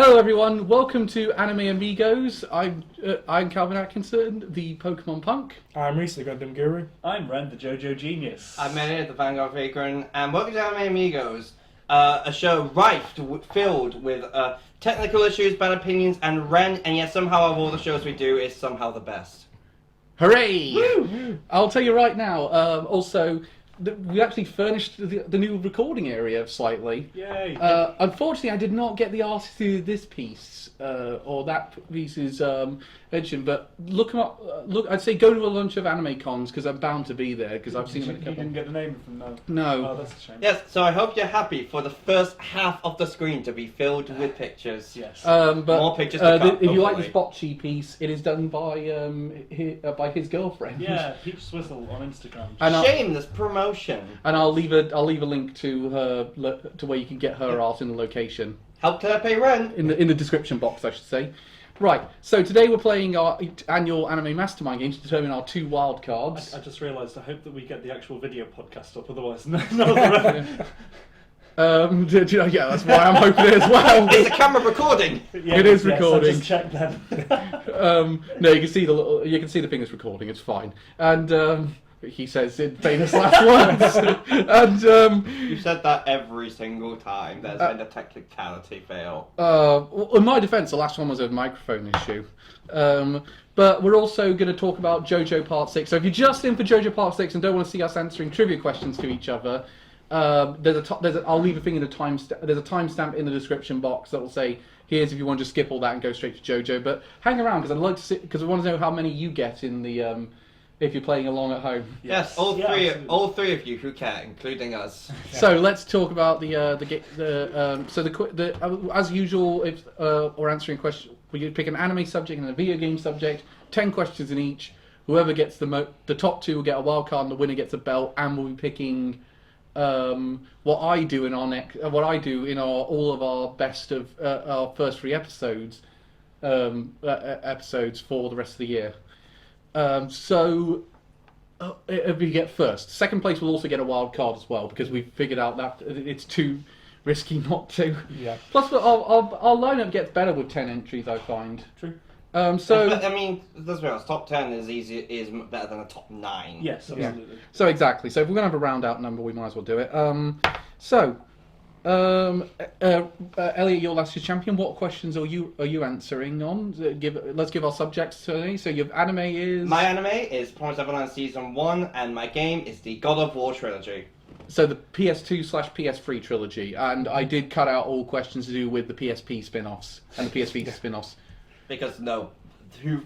Hello everyone, welcome to Anime Amigos. I'm Calvin Atkinson, the Pokemon Punk. I'm Reese, the Gundam Guru. I'm Ren, the JoJo Genius. I'm Elliot, the Vanguard Vagrant, and welcome to Anime Amigos, a show filled with technical issues, bad opinions, and Ren, and yet somehow of all the shows we do, is somehow the best. Hooray! Woo! I'll tell you right now, also, we actually furnished the new recording area slightly. Yay! Unfortunately, I did not get the artist to this piece, or that piece's mention, but look them up. I'd say go to a lunch of anime cons, because I'm bound to be there, because I've seen them a You couple. didn't get the name from them? No. Oh, that's a shame. Yes, so I hope you're happy for the first half of the screen to be filled with pictures. Yes. But More pictures to come, if you like hopefully. this Bocchi piece, it is done by his girlfriend. Yeah, Peach Swizzle on Instagram. And Shameless promotion. And I'll leave a link to her to where you can get her art in the location Help her pay rent. in the description box, I should say. Right. So today we're playing our annual Anime Mastermind game to determine our 2 wild cards. I just realised, I hope that we get the actual video podcast up, otherwise none of the Yeah, that's why I'm hoping it as well. Is the camera recording? Yeah, It is yes, recording. I just checked then. No, you can see the fingers recording. It's fine. And he says in famous last words. And You said that every single time there's been a technicality fail. in my defence, the last one was a microphone issue. But we're also going to talk about JoJo Part 6. So if you're just in for JoJo Part 6 and don't want to see us answering trivia questions to each other, I'll leave a thing in there's a timestamp in the description box that will say, here's if you want to just skip all that and go straight to JoJo. But hang around, because I'd like to see, because I want to know how many you get in the if you're playing along at home. Yes, all three of you who care, including us. So let's talk about as usual, if we're answering questions, we pick an anime subject and a video game subject, 10 questions in each. Whoever gets the top 2 will get a wild card, and the winner gets a belt. And we'll be picking what I do in all of our best of our first 3 episodes for the rest of the year. If we get first, second place will also get a wild card as well, because we've figured out that it's too risky not to. Yeah. Plus, our lineup gets better with 10 entries, I find. True. I mean, let's be honest, top 10 is better than a top 9. Yes, absolutely. Yeah. So exactly. So if we're gonna have a round out number, we might as well do it. Elliot, you're last year's champion. What questions are you answering on? Let's give our subjects today. So your anime is... My anime is Promised Neverland Season 1, and my game is the God of War trilogy. So the PS2/PS3 trilogy, and I did cut out all questions to do with the PSP spin-offs and the PS Vita spin-offs. Because no, who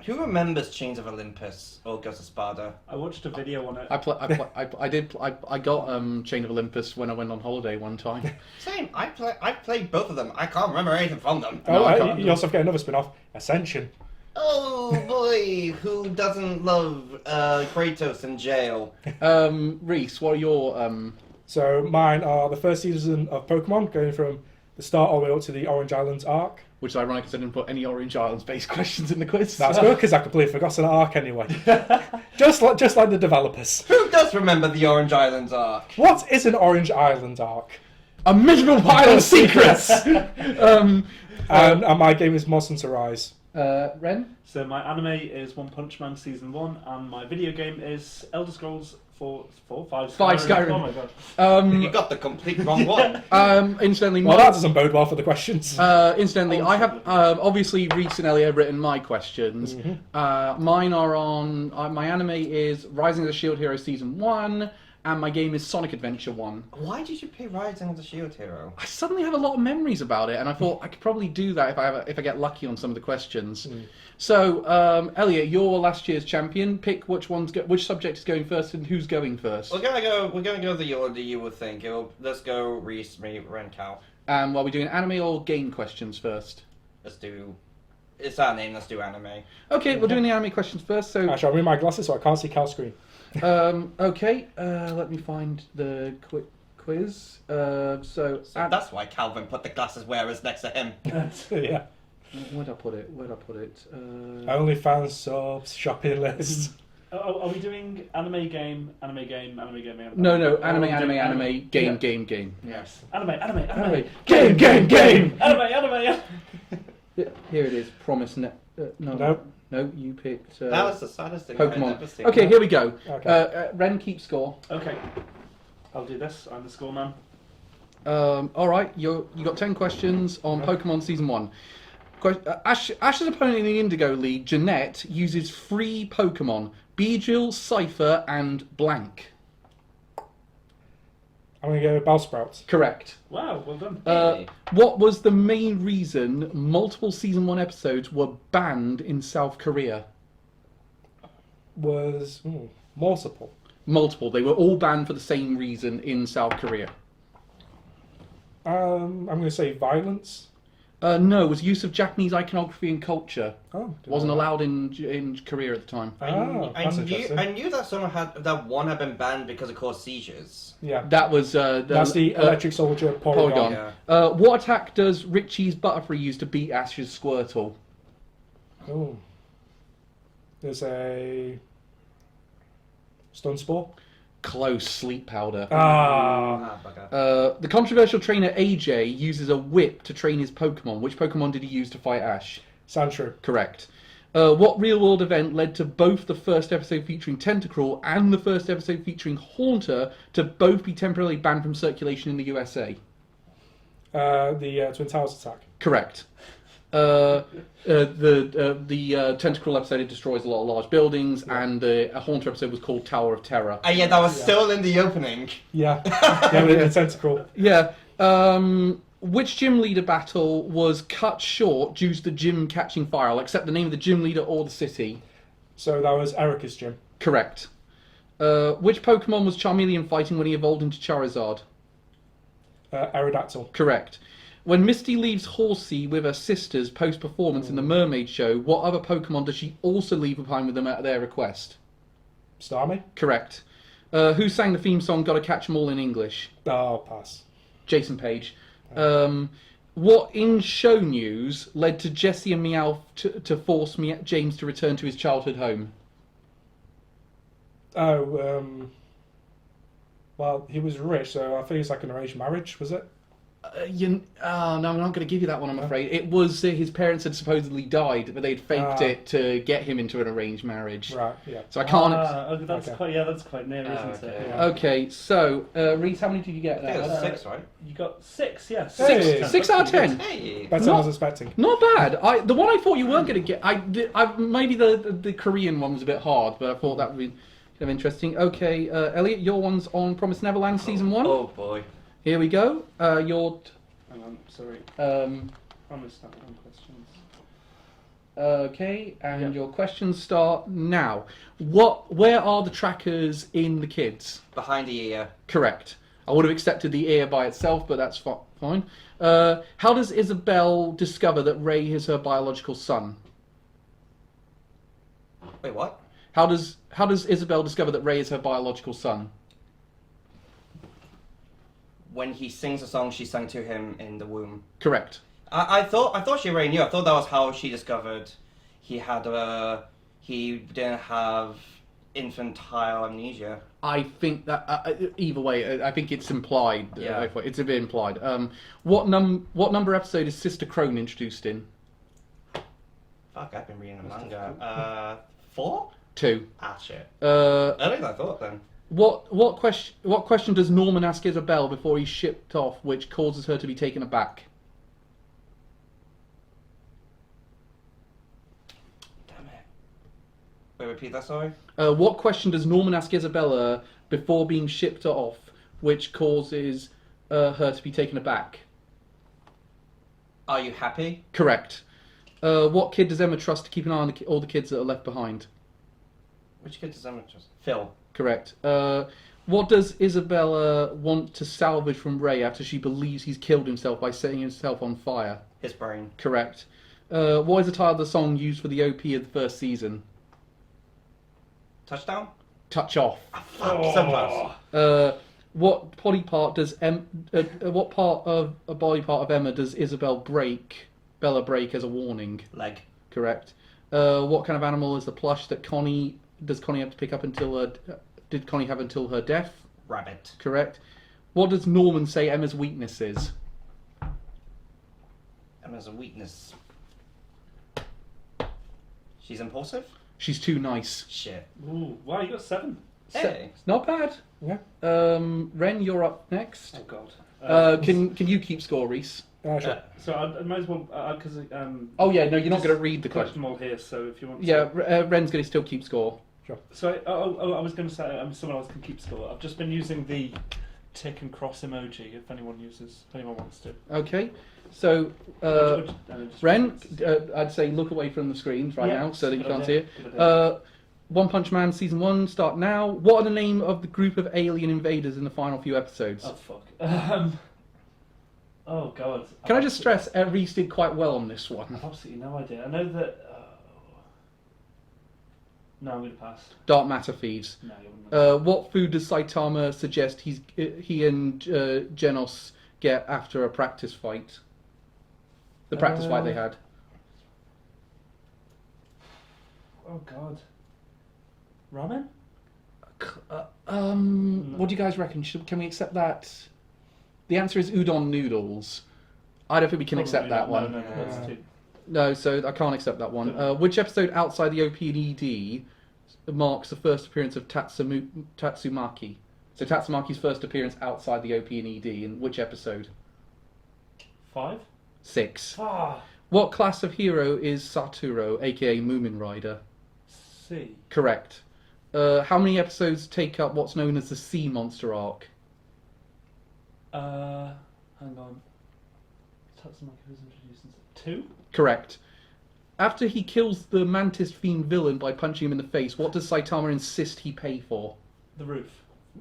remembers Chains of Olympus or Ghost of Sparta? I watched a video on it. I got Chain of Olympus when I went on holiday one time. Same. I played both of them. I can't remember anything from them. No, I can't. You also get another spin-off, Ascension. Oh boy, who doesn't love Kratos in jail? Reese, what are your So mine are the first season of Pokemon, going from the start all the way up to the Orange Islands arc. Which is ironic because I didn't put any Orange Islands-based questions in the quiz. That's good, because I completely forgot an arc anyway. just like the developers. Who does remember the Orange Islands arc? What is an Orange Island arc? A miserable pile of secrets! And my game is Monster Hunter Rise. Ren? So my anime is One Punch Man Season 1, and my video game is Elder Scrolls 5 Skyrim. Oh my god. You got the complete wrong one. Incidentally, Well, that doesn't bode well for the questions. Incidentally, I have obviously Reese and Elliot have written my questions. Mm-hmm. Mine are on my anime is Rising of the Shield Hero Season 1, and my game is Sonic Adventure 1. Why did you play Rising of the Shield Hero? I suddenly have a lot of memories about it, and I thought I could probably do that if I get lucky on some of the questions. So, Elliot, you're last year's champion. Pick which subject is going first and who's going first. We're gonna go the order you would think. Let's go Reese, me, Ren, Cal. And are we doing anime or game questions first? It's our name. Let's do anime. Okay, we're doing the anime questions first. So, Actually, I'm wearing my glasses so I can't see Cal's screen. okay. Let me find the quiz. So That's why Calvin put the glasses wearers next to him. Yeah. Where'd I put it? OnlyFans subs, shopping list. Are we doing anime game? No, anime, game. game. Yes. Anime. Game. Game. Anime. Here it is. Promised No. No, you picked. That was the saddest thing I've ever Pokemon. seen. Okay, here we go. Okay. Ren keeps score. Okay. I'll do this. I'm the score man. All right, you got 10 questions on Pokemon Season 1. Ash's opponent in the Indigo League, Jeanette, uses 3 Pokemon: Beedrill, Cypher, and blank. I'm going to go with Bellsprout. Correct. Wow, well done. Hey. What was the main reason multiple Season 1 episodes were banned in South Korea? Was multiple. Multiple. They were all banned for the same reason in South Korea. I'm going to say violence. No, it was use of Japanese iconography and culture. Oh, Wasn't allowed in Korea at the time. That's interesting. I knew that one had been banned because it caused seizures. Yeah. That was That's the Electric Soldier Porygon. Porygon. What attack does Richie's Butterfree use to beat Ash's Squirtle? Oh. There's a Stun Spore. Close. Sleep Powder. Bugger. The controversial trainer AJ uses a whip to train his Pokemon. Which Pokemon did he use to fight Ash? Sandshrew. Correct. What real-world event led to both the first episode featuring Tentacruel and the first episode featuring Haunter to both be temporarily banned from circulation in the USA? The Twin Towers attack. Correct. The Tentacruel episode, it destroys a lot of large buildings, and the Haunter episode was called Tower of Terror. Yeah, that was still in the opening. Yeah. Yeah, with the Tentacle. Yeah. Which gym leader battle was cut short due to the gym catching fire? I'll accept the name of the gym leader or the city. So that was Erica's gym. Correct. Which Pokemon was Charmeleon fighting when he evolved into Charizard? Aerodactyl. Correct. When Misty leaves Horsey with her sisters post-performance in the Mermaid Show, what other Pokemon does she also leave behind with them at their request? Starmie. Correct. Who sang the theme song Gotta Catch 'Em All in English? Oh, pass. Jason Page. What in show news led to Jessie and Meowth to force James to return to his childhood home? Oh, well, he was rich, so I think it's like an arranged marriage, was it? No, I'm not going to give you that one, I'm afraid. It was his parents had supposedly died, but they'd faked it to get him into an arranged marriage. Right, yeah. So I can't... That's quite near, isn't it? Yeah. Okay, so, Reese, how many did you get I think it there? was 6, right? You got 6, yeah. Hey. 6 out of 10. Hey! Better than I was expecting. Not bad. The one I thought you weren't going to get... maybe the Korean one was a bit hard, but I thought that would be kind of interesting. Okay, Elliot, your one's on Promised Neverland Season 1. Oh boy. Here we go. Your... Hang on, sorry. Promised Neverland questions. Okay, and your questions start now. Where are the trackers in the kids? Behind the ear. Correct. I would have accepted the ear by itself, but that's fine. How does Isabel discover that Ray is her biological son? Wait, what? How does Isabel discover that Ray is her biological son? When he sings a song she sang to him in the womb. Correct. I thought she already knew. I thought that was how she discovered he didn't have infantile amnesia. I think that either way, I think it's implied. Yeah. It's a bit implied. What number episode is Sister Crone introduced in? Fuck, I've been reading the manga. 4? 2. Ah, shit. Uh, Earlier than I thought then. What question does Norman ask Isabel before he's shipped off, which causes her to be taken aback? Damn it. Wait, repeat that, sorry? What question does Norman ask Isabella before being shipped off, which causes her to be taken aback? Are you happy? Correct. What kid does Emma trust to keep an eye on all the kids that are left behind? Which kid does Emma trust? Phil. Correct. What does Isabella want to salvage from Ray after she believes he's killed himself by setting himself on fire? His brain. Correct. What is the title of the song used for the OP of the first season? Touchdown? Touch Off. So close. What body part does what part of a body part of Emma does Bella break as a warning? Leg. Correct. What kind of animal is the plush that Connie have to pick up did Connie have until her death? Rabbit. Correct. What does Norman say Emma's weakness is? Emma's a weakness. She's impulsive? She's too nice. Shit. Ooh, wow, you got 7. Hey. Not bad. Yeah. Ren, you're up next. Oh god. Can you keep score, Reese? Sure. So I might as well because Oh yeah, no, you're not just going to read the collect question. them all here. So if you want. Yeah, To... Ren's going to still keep score. So I was going to say someone else can keep score. I've just been using the tick and cross emoji. If anyone wants to. Okay, so Ren, I'd say look away from the screens right now so that you can't see it. One Punch Man Season 1, start now. What are the name of the group of alien invaders in the final few episodes? Oh fuck. Oh god. Can I just stress, Reese did quite well on this one. I've absolutely no idea. I know that. No, I'm going to pass. Dark Matter Thieves. No, you wouldn't. What food does Saitama suggest he and Genos get after a practice fight? The practice fight they had. Oh god. Ramen? What do you guys reckon? Can we accept that? The answer is udon noodles. I don't think we can accept that one. No, that's too... No, so I can't accept that one. Which episode outside the OP and ED marks the first appearance of Tatsumaki? So Tatsumaki's first appearance outside the OP and ED, in which episode? 5? 6. Ah, What class of hero is Saturo, aka Moomin Rider? C. Correct. How many episodes take up what's known as the Sea Monster arc? Hang on. Tatsumaki was introduced in 2? Correct. After he kills the Mantis Fiend villain by punching him in the face, what does Saitama insist he pay for? The roof.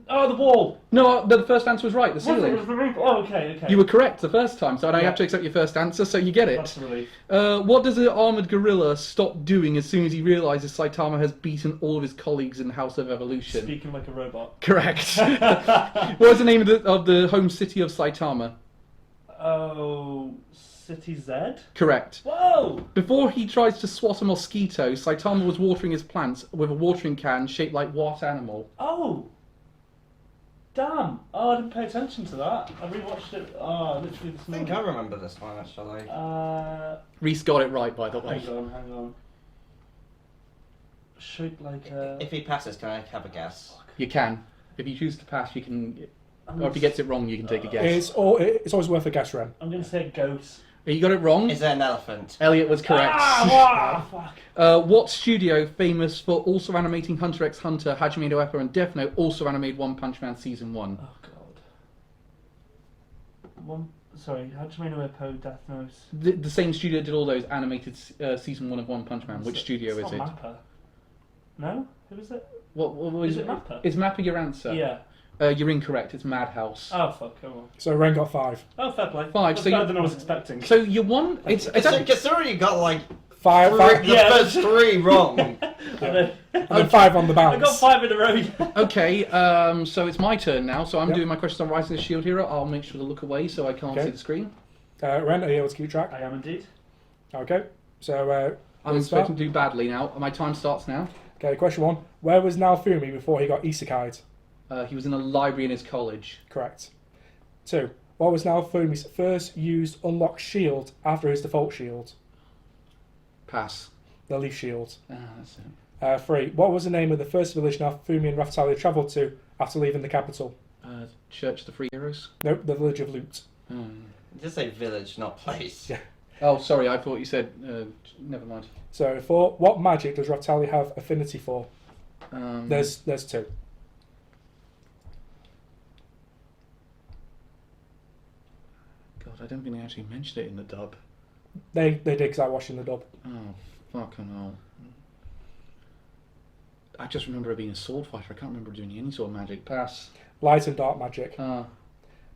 Oh, the wall! No, the first answer was right, the Was ceiling. the roof? Oh, okay. You were correct the first time, so now you Yeah. have to accept your first answer, so you get it. That's a relief. What does the armoured gorilla stop doing as soon as he realises Saitama has beaten all of his colleagues in House of Evolution? Speaking like a robot. Correct. What was the name of the home city of Saitama? Oh, City Z? Correct. Whoa! Before he tries to swat a mosquito, Saitama was watering his plants with a watering can shaped like what animal? Oh! Damn! Oh, I didn't pay attention to that. I rewatched it, literally this I think morning. I remember this one actually. Reese got it right, by the way. Hang on. Shaped like a... If he passes, can I have a guess? You can. If you choose to pass, you can... Or if he gets it wrong, you can take a guess. It's always worth a guess, Ren. I'm going to say goat. You got it wrong? Is there an elephant? Elliot was correct. Fuck. What studio, famous for also animating Hunter x Hunter, Hajime no Ippo, and Death Note, also animated One Punch Man Season 1? Oh god. Hajime no Ippo, Death Note. The same studio did all those animated Season 1 of One Punch Man. Which studio it's is not it? Mappa. No? Who is it? What was Is it Mappa? Is Mappa your answer? Yeah. You're incorrect. It's Madhouse. Oh fuck, oh well. So Ren got 5. Oh, fair play. 5, That's so better you- than I was expecting. So you won. It's actually, Considering you got like 5, the 5, Yeah. first 3 wrong. and then 5 on the I got bounce. 5 in a row. okay. So it's my turn now. So I'm doing my questions on Rising the Shield Hero. I'll make sure to look away so I can't Okay. see the screen. Ren, are you able to keep track? I am indeed. Okay. So, I'm we'll start. expecting to do badly now. My time starts now. Okay, question 1. Where was Naofumi before he got isekai'd? He was in a library in his college. Correct. 2. What was Naofumi's first used unlocked shield after his default shield? Pass. The leaf shield. That's it. 3. What was the name of the first village Naofumi and Raftalia travelled to after leaving the capital? Church of the Free Heroes. Nope, the village of Loot. Just say village, not place. Yeah. Oh, sorry. I thought you said. Never mind. So 4. What magic does Raftalia have affinity for? There's 2. God, I don't think they actually mentioned it in the dub. They did because I watched in the dub. Oh, fucking hell. I just remember it being a sword fighter. I can't remember doing any sort of magic. Pass. Light and dark magic.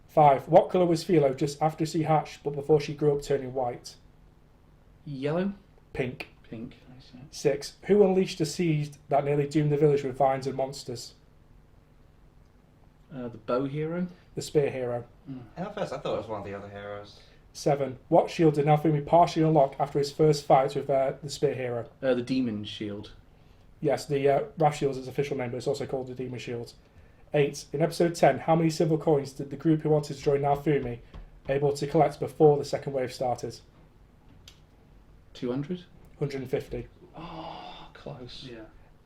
5. What colour was Philo just after she hatched but before she grew up turning white? Yellow? Pink. Pink. I see. 6. Who unleashed the seed that nearly doomed the village with vines and monsters? The bow hero? The spear hero. At first, I thought it was one of the other heroes. 7. What shield did Naofumi partially unlock after his first fight with the spear hero? The demon shield. Yes, the Wrath Shield is its official name, but it's also called the Demon Shield. 8. In episode 10, how many silver coins did the group who wanted to join Naofumi able to collect before the second wave started? 200? 150. Oh, close. Yeah.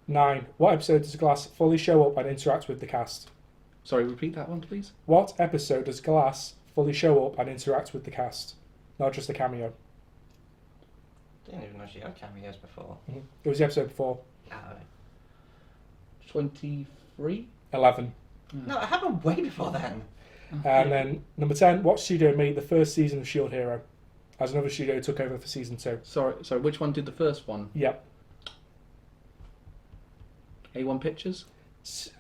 9. What episode does Glass fully show up and interact with the cast? Sorry, repeat that one, please. What episode does Glass fully show up and interact with the cast? Not just a cameo. Didn't even know she had cameos before. It was the episode before. Ah, right. 23? 11. No, it happened way before then. And then number 10. What studio made the first season of Shield Hero? As another studio took over for season 2. Sorry, which one did the first one? Yep. A1 Pictures?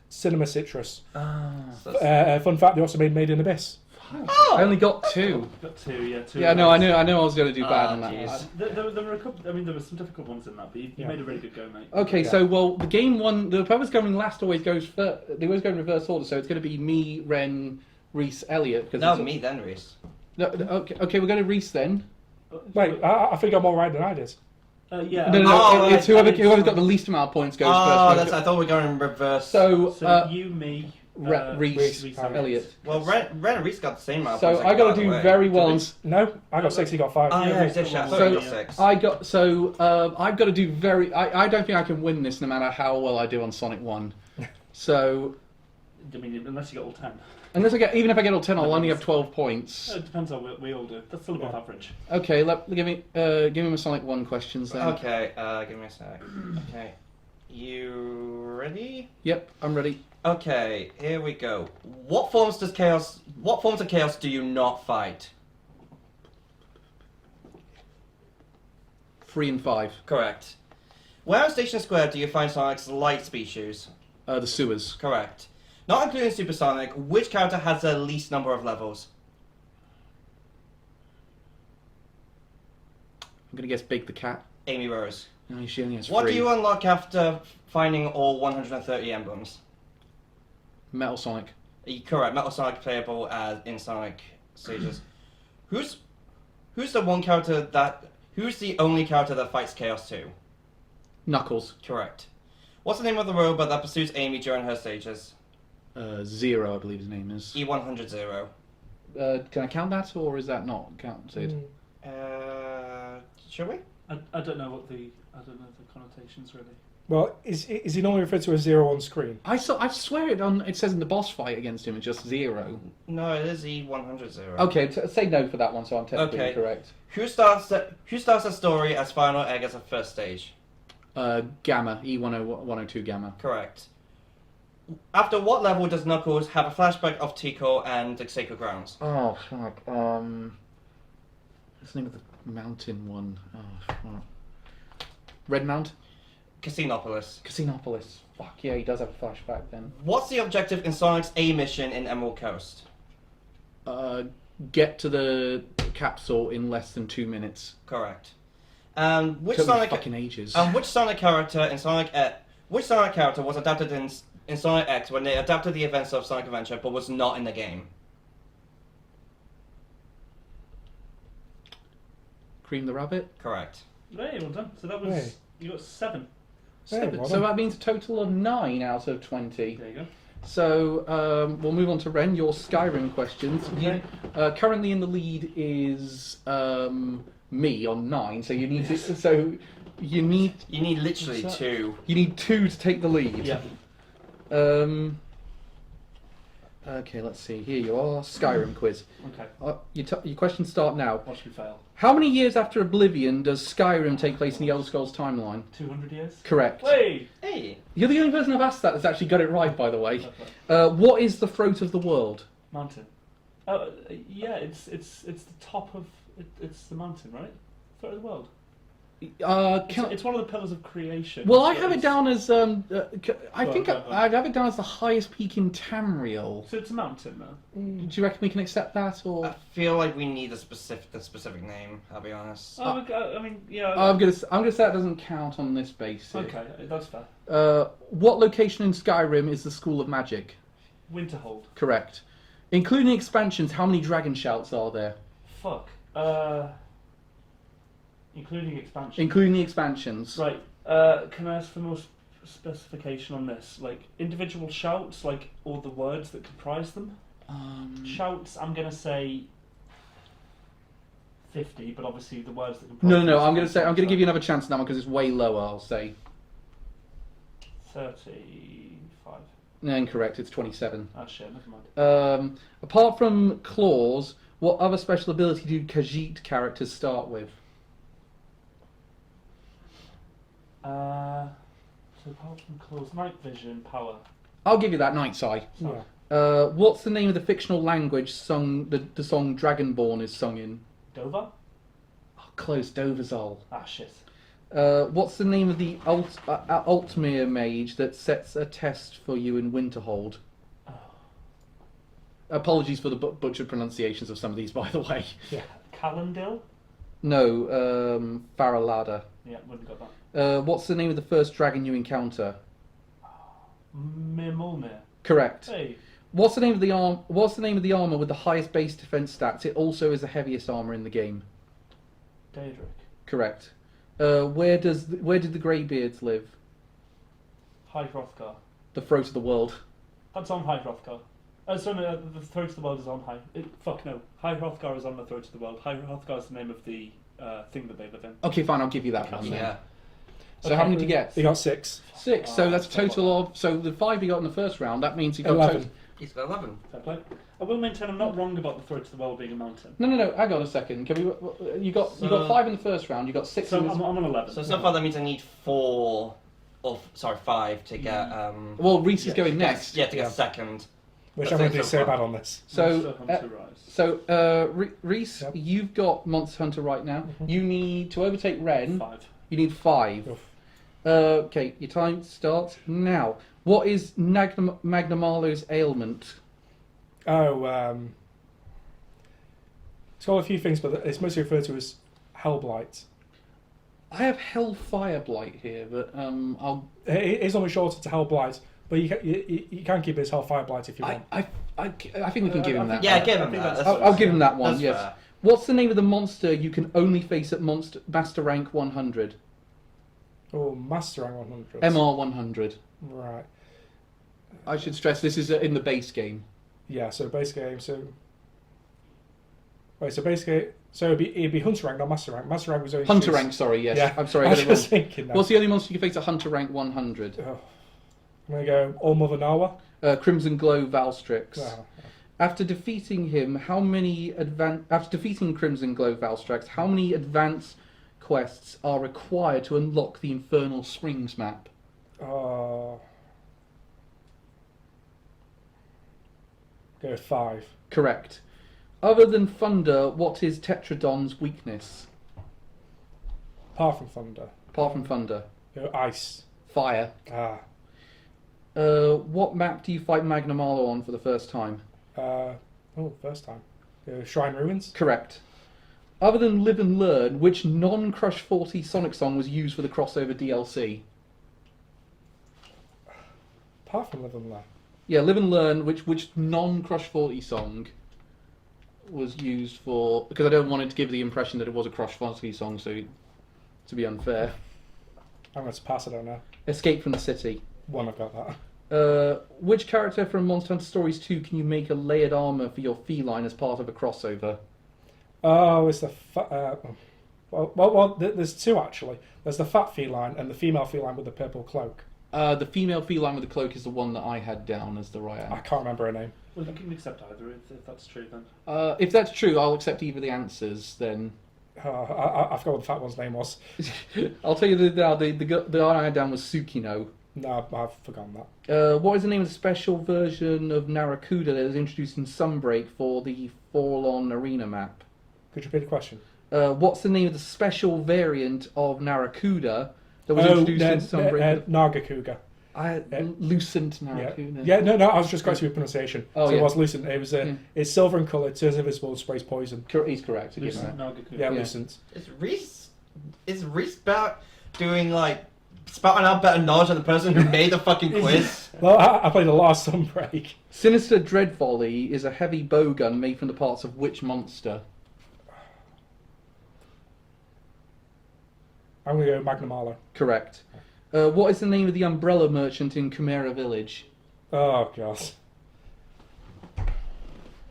Cinema Citrus. So, Fun fact: they also made Made in Abyss. Oh! I only got 2. Got 2, yeah. 2. Yeah, no, I knew I was going to do bad Ah, on that. jeez. There were a couple. I mean, there were some difficult ones in that, but you made a really good go, mate. Okay, Yeah. so well, the game one, whoever's going last always goes first. They always go in reverse order, so it's going to be me, Ren, Reese, Elliot. No, me then, Reese. No, okay, we're going to Reese then. Wait, I think I'm more right than I did. Yeah. No, Oh, it's right. whoever's got the least amount of points goes Oh, first. I thought we were going in reverse. So, you, me, Reese, Reese, Elliot. well, Ren and Reese got the same amount. of So points, I got by to the do way. very well. No, I got 6. He got 5. Oh, yeah, Reese you did. got I one. thought So you got 6. I've got to do very. I don't think I can win this no matter how well I do on Sonic 1. So I mean, unless you got all 10. even if I get all 10, I'll only have 12 points. It depends how we all do. That's still above average. Okay, give me my Sonic 1 questions then. Okay, give me a sec. Okay, you ready? Yep, I'm ready. Okay, here we go. What forms of chaos do you not fight? 3 and 5. Correct. Where on Station Square do you find Sonic's light species? The sewers. Correct. Not including Supersonic, which character has the least number of levels? I'm gonna guess Big the Cat. Amy Rose. No, she only has What 3. do you unlock after finding all 130 emblems? Metal Sonic. Correct. Metal Sonic playable as in Sonic stages. Who's the one character that? Who's the only character that fights Chaos 2? Knuckles. Correct. What's the name of the robot that pursues Amy during her stages? Zero, I believe his name is. E100. Can I count that, or is that not counted? Should we? I don't know the connotations really. Well, is he normally referred to as 0 on screen? I swear it says in the boss fight against him it's just 0. No, it is E100. Okay, say no for that one, so I'm technically Okay. correct. Who starts the story as Final Egg as a first stage? Gamma, E102 Gamma. Correct. After what level does Knuckles have a flashback of Tico and the Sacred Grounds? Oh, fuck. What's the name of the mountain one? Oh, fuck. Red Mount? Casinopolis. Casinopolis. Fuck, yeah, he does have a flashback then. What's the objective in Sonic's A mission in Emerald Coast? Get to the capsule in less than 2 minutes. Correct. Took me fucking ages. Which Sonic character in which Sonic character was adapted in Sonic X when they adapted the events of Sonic Adventure but was not in the game? Cream the Rabbit? Correct. Hey, well done. So that was Hey. you got 7. 7. well So done. that means a total of 9 out of 20. There you go. So we'll move on to Ren, your Skyrim questions. Okay. Currently in the lead is me on 9, so you need to. So you need You need literally 2. you need 2 to take the lead. Yeah. Okay, let's see. Here you are, Skyrim quiz. Okay. Your questions start now. Watch me fail. How many years after Oblivion does Skyrim take place in the Elder Scrolls timeline? 200 years. Correct. Hey. Hey. You're the only person I've asked that that's actually got it right, by the way. What is the throat of the world? Mountain. Yeah, it's the top of it's the mountain, right? Third of the world. It's one of the pillars of creation. Well, I So have it it's- down as I think go on. I'd have it down as the highest peak in Tamriel. So it's a mountain, though. Do you reckon we can accept that, or I feel like we need the specific name. I'll be honest. I mean, yeah. I'm gonna say that doesn't count on this basis. Okay, that's fair. What location in Skyrim is the School of Magic? Winterhold. Correct. Including expansions, how many dragon shouts are there? Fuck. Including expansion. Including the expansions. Right. Can I ask for more specification on this? Like individual shouts, like all the words that comprise them. Shouts. I'm gonna say 50, but obviously the words that comprise. No. them- I'm gonna give you another chance now because it's way lower. I'll say 35. No, incorrect. It's 27. Oh shit, never mind. Apart from claws, what other special ability do Khajiit characters start with? So apart from claws, night vision, power. I'll give you that, Night's Eye. Yeah. What's the name of the fictional language the song Dragonborn is sung in? Dover? Oh, close, Doverzal. Ah shit. What's the name of the Altmere mage that sets a test for you in Winterhold? Oh. Apologies for the butchered pronunciations of some of these, by the way. Yeah. Calendil? No, Faralada. Yeah, wouldn't got that. What's the name of the first dragon you encounter? Mimulmir. Correct. Hey. What's the name of the armor with the highest base defense stats? It also is the heaviest armor in the game. Daedric. Correct. Where did the Greybeards live? High Hrothgar. The throat of the world. That's on High Hrothgar. Sorry, no, the throat of the world is on High. Fuck no. High Hrothgar is on the throat of the world. High Hrothgar is the name of the thing that they live in. Okay, fine. I'll give you that one. Then. Yeah. So how many did you get? He got 6. 6. So that's a that's total of. So the 5 you got in the first round. That means you got 11. He's got 11. Fair play. I will maintain I'm not wrong about the throat of the world being a mountain. No. Hang on a second. Can we? You got 5 in the first round. You got 6. So in I'm on 11. So far that means I need 5 to get. Well, Reese is Yeah. going next. Yeah, to get second. Which That's I'm going to it do so so far. bad on this. So, Monster Hunter Rise. Reese, Yep. you've got Monster Hunter right now. Mhm. You need to overtake Ren. 5. You need 5. Oof. Okay, your time starts now. What is Magnamalo's ailment? Oh, it's got a few things, but it's mostly referred to as Hellblight. I have Hellfire Blight here, but I'll. It is almost shorter to Hellblight, but you can keep it as Hellfire Blight if you want. I think we can give him that. Yeah, one. give I him think that. that's- I'll give him that one. That's Yes. fair. What's the name of the monster you can only face at Master Rank 100? Oh, Master Rank 100. MR 100. Right. I should stress this is in the base game. Yeah, so base game, so... Wait, so basically... So it'd be Hunter Rank, not Master Rank. Master Rank was only... Hunter Rank, sorry, yes. Yeah, I'm sorry, I I was got it just wrong. thinking that. What's the only monster you can face at Hunter Rank 100? Oh. I'm going to go All Mother Nawa. Crimson Glow Valstrix. Oh. After defeating him, after defeating Crimson Glow Valstrax, how many advance quests are required to unlock the Infernal Springs map? Go 5. Correct. Other than thunder, what is Tetradon's weakness? Apart from Thunder. Apart from thunder. Go Ice. Fire. Ah. What map do you fight Magnamalo on for the first time? First time. Go Shrine Ruins. Correct. Other than Live and Learn, which non-Crush 40 Sonic song was used for the crossover DLC? Apart from Live and Learn. Yeah, Live and Learn, which non-Crush 40 song was used for... Because I don't want it to give the impression that it was a Crush 40 song, so to be unfair. I'm going to pass it on now. Escape from the City. One, I've got that. Which character from Monster Hunter Stories 2 can you make a layered armour for your feline as part of a crossover? Oh, it's the... there's 2 actually. There's the fat feline and the female feline with the purple cloak. The female feline with the cloak is the one that I had down as the right I can't remember her name. Well, you can accept either if that's true then. If that's true, I'll accept either of the answers, then... I forgot what the fat one's name was. I'll tell you the one I had down was Tsukino. No, I've forgotten that. What is the name of the special version of Narracuda that was introduced in Sunbreak for the Forlorn Arena map? Could you repeat the question? What's the name of the special variant of Narracuda that was introduced in Sunbreak? Nagakuga. Lucent Yeah. Narracuda. Yeah, no, I was just going to your pronunciation. Oh, so yeah. it was Lucent. It was it's silver in colour, turns invisible, sprays poison. He's correct. I'll give him Lucent that. Nagakuga. Yeah, Yeah. Lucent. Is Reese back doing like spouting out better knowledge than the person who made the fucking quiz? Well, I played a lot of Sunbreak. Sinister Dread Volley is a heavy bowgun made from the parts of which monster? I'm going to go Magnamalo. Correct. What is the name of the umbrella merchant in Chimera Village? Oh, God.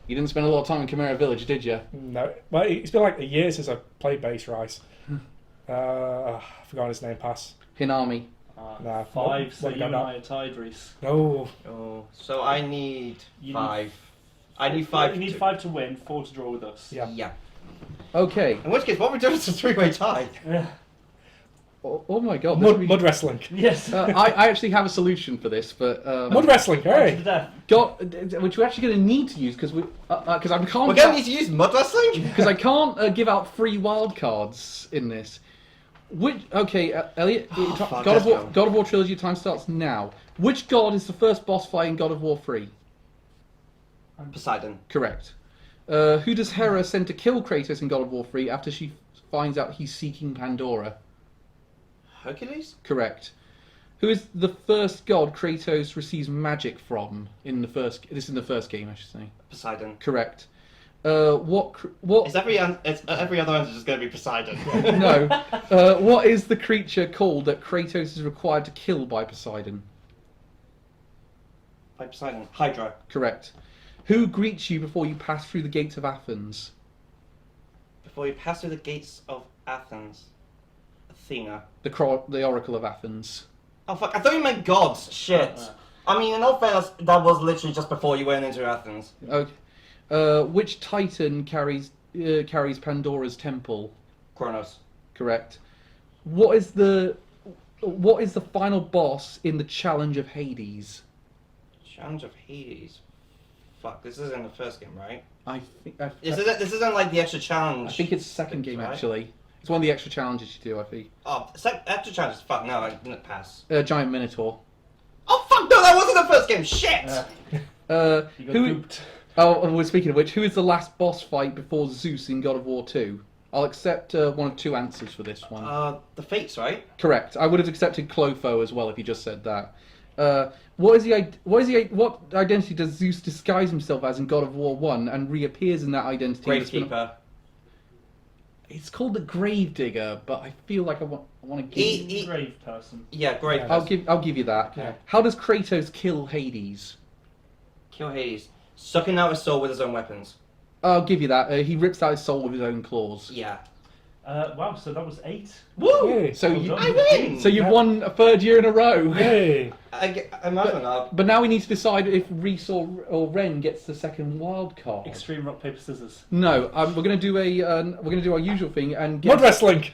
You didn't spend a lot of time in Chimera Village, did you? No. Well, it's been like a year since I played Base Rice. I've forgotten his name, pass. Hinami. Nah. 5, so What you and about I are tied, Reese. No. Oh, so I need You 5. I need 5. You need 5 to win, 4 to draw with us. Yeah. Yeah. Okay. In which case, what we're doing is a 3-way tie. Yeah. Oh my god. this would be- Mud wrestling. Yes. I actually have a solution for this, but Mud wrestling, To the hey! death. which we're actually going to need to use because I We're can't going to need to use mud wrestling? because I can't give out free wild cards in this. Elliot, fuck, God of let's War, go. God of War trilogy time starts now. Which god is the first boss fight in God of War 3? Poseidon. Correct. Who does Hera send to kill Kratos in God of War 3 after she finds out he's seeking Pandora? Hercules? Correct. Who is the first god Kratos receives magic from in the first? This is in the first game, I should say. Poseidon. Correct. What? It's every other answer just going to be Poseidon. No. What is the creature called that Kratos is required to kill by Poseidon? By Poseidon. Hydra. Correct. Who greets you before you pass through the gates of Athens? Before you pass through the gates of Athens. Athena. The Oracle of Athens. Oh fuck, I thought you meant gods. Shit. I mean, in all fairness, that was literally just before you went into Athens. Okay. Which Titan carries Pandora's temple? Kronos. Correct. What is the final boss in the Challenge of Hades? Challenge of Hades. Fuck, this is in the first game, right? I think. This isn't like the extra challenge. I think it's second game right? actually. It's one of the extra challenges you do. I think. Oh, extra challenge. Fuck, no, I didn't pass. Giant Minotaur. Oh fuck, no, that wasn't the first game. Shit. You got gooped. Oh, well, speaking of which, who is the last boss fight before Zeus in God of War 2? I'll accept one of two answers for this one. The Fates, right? Correct. I would have accepted Clotho as well if you just said that. What identity does Zeus disguise himself as in God of War 1 and reappears in that identity? Gravekeeper. It's called the Gravedigger, but I feel like I want to give. Grave person. Yeah, Grave. I'll give you that. Okay. How does Kratos kill Hades? Kill Hades. Sucking out his soul with his own weapons. I'll give you that. He rips out his soul with his own claws. Yeah. Wow, so that was 8. Woo! Hey. So Well you, done. I win! so you've won a third year in a row. Hey! I'm having up. But now we need to decide if Reese or Ren gets the second wild card. Extreme rock, paper, scissors. No, we're going to do our usual thing and Mud wrestling!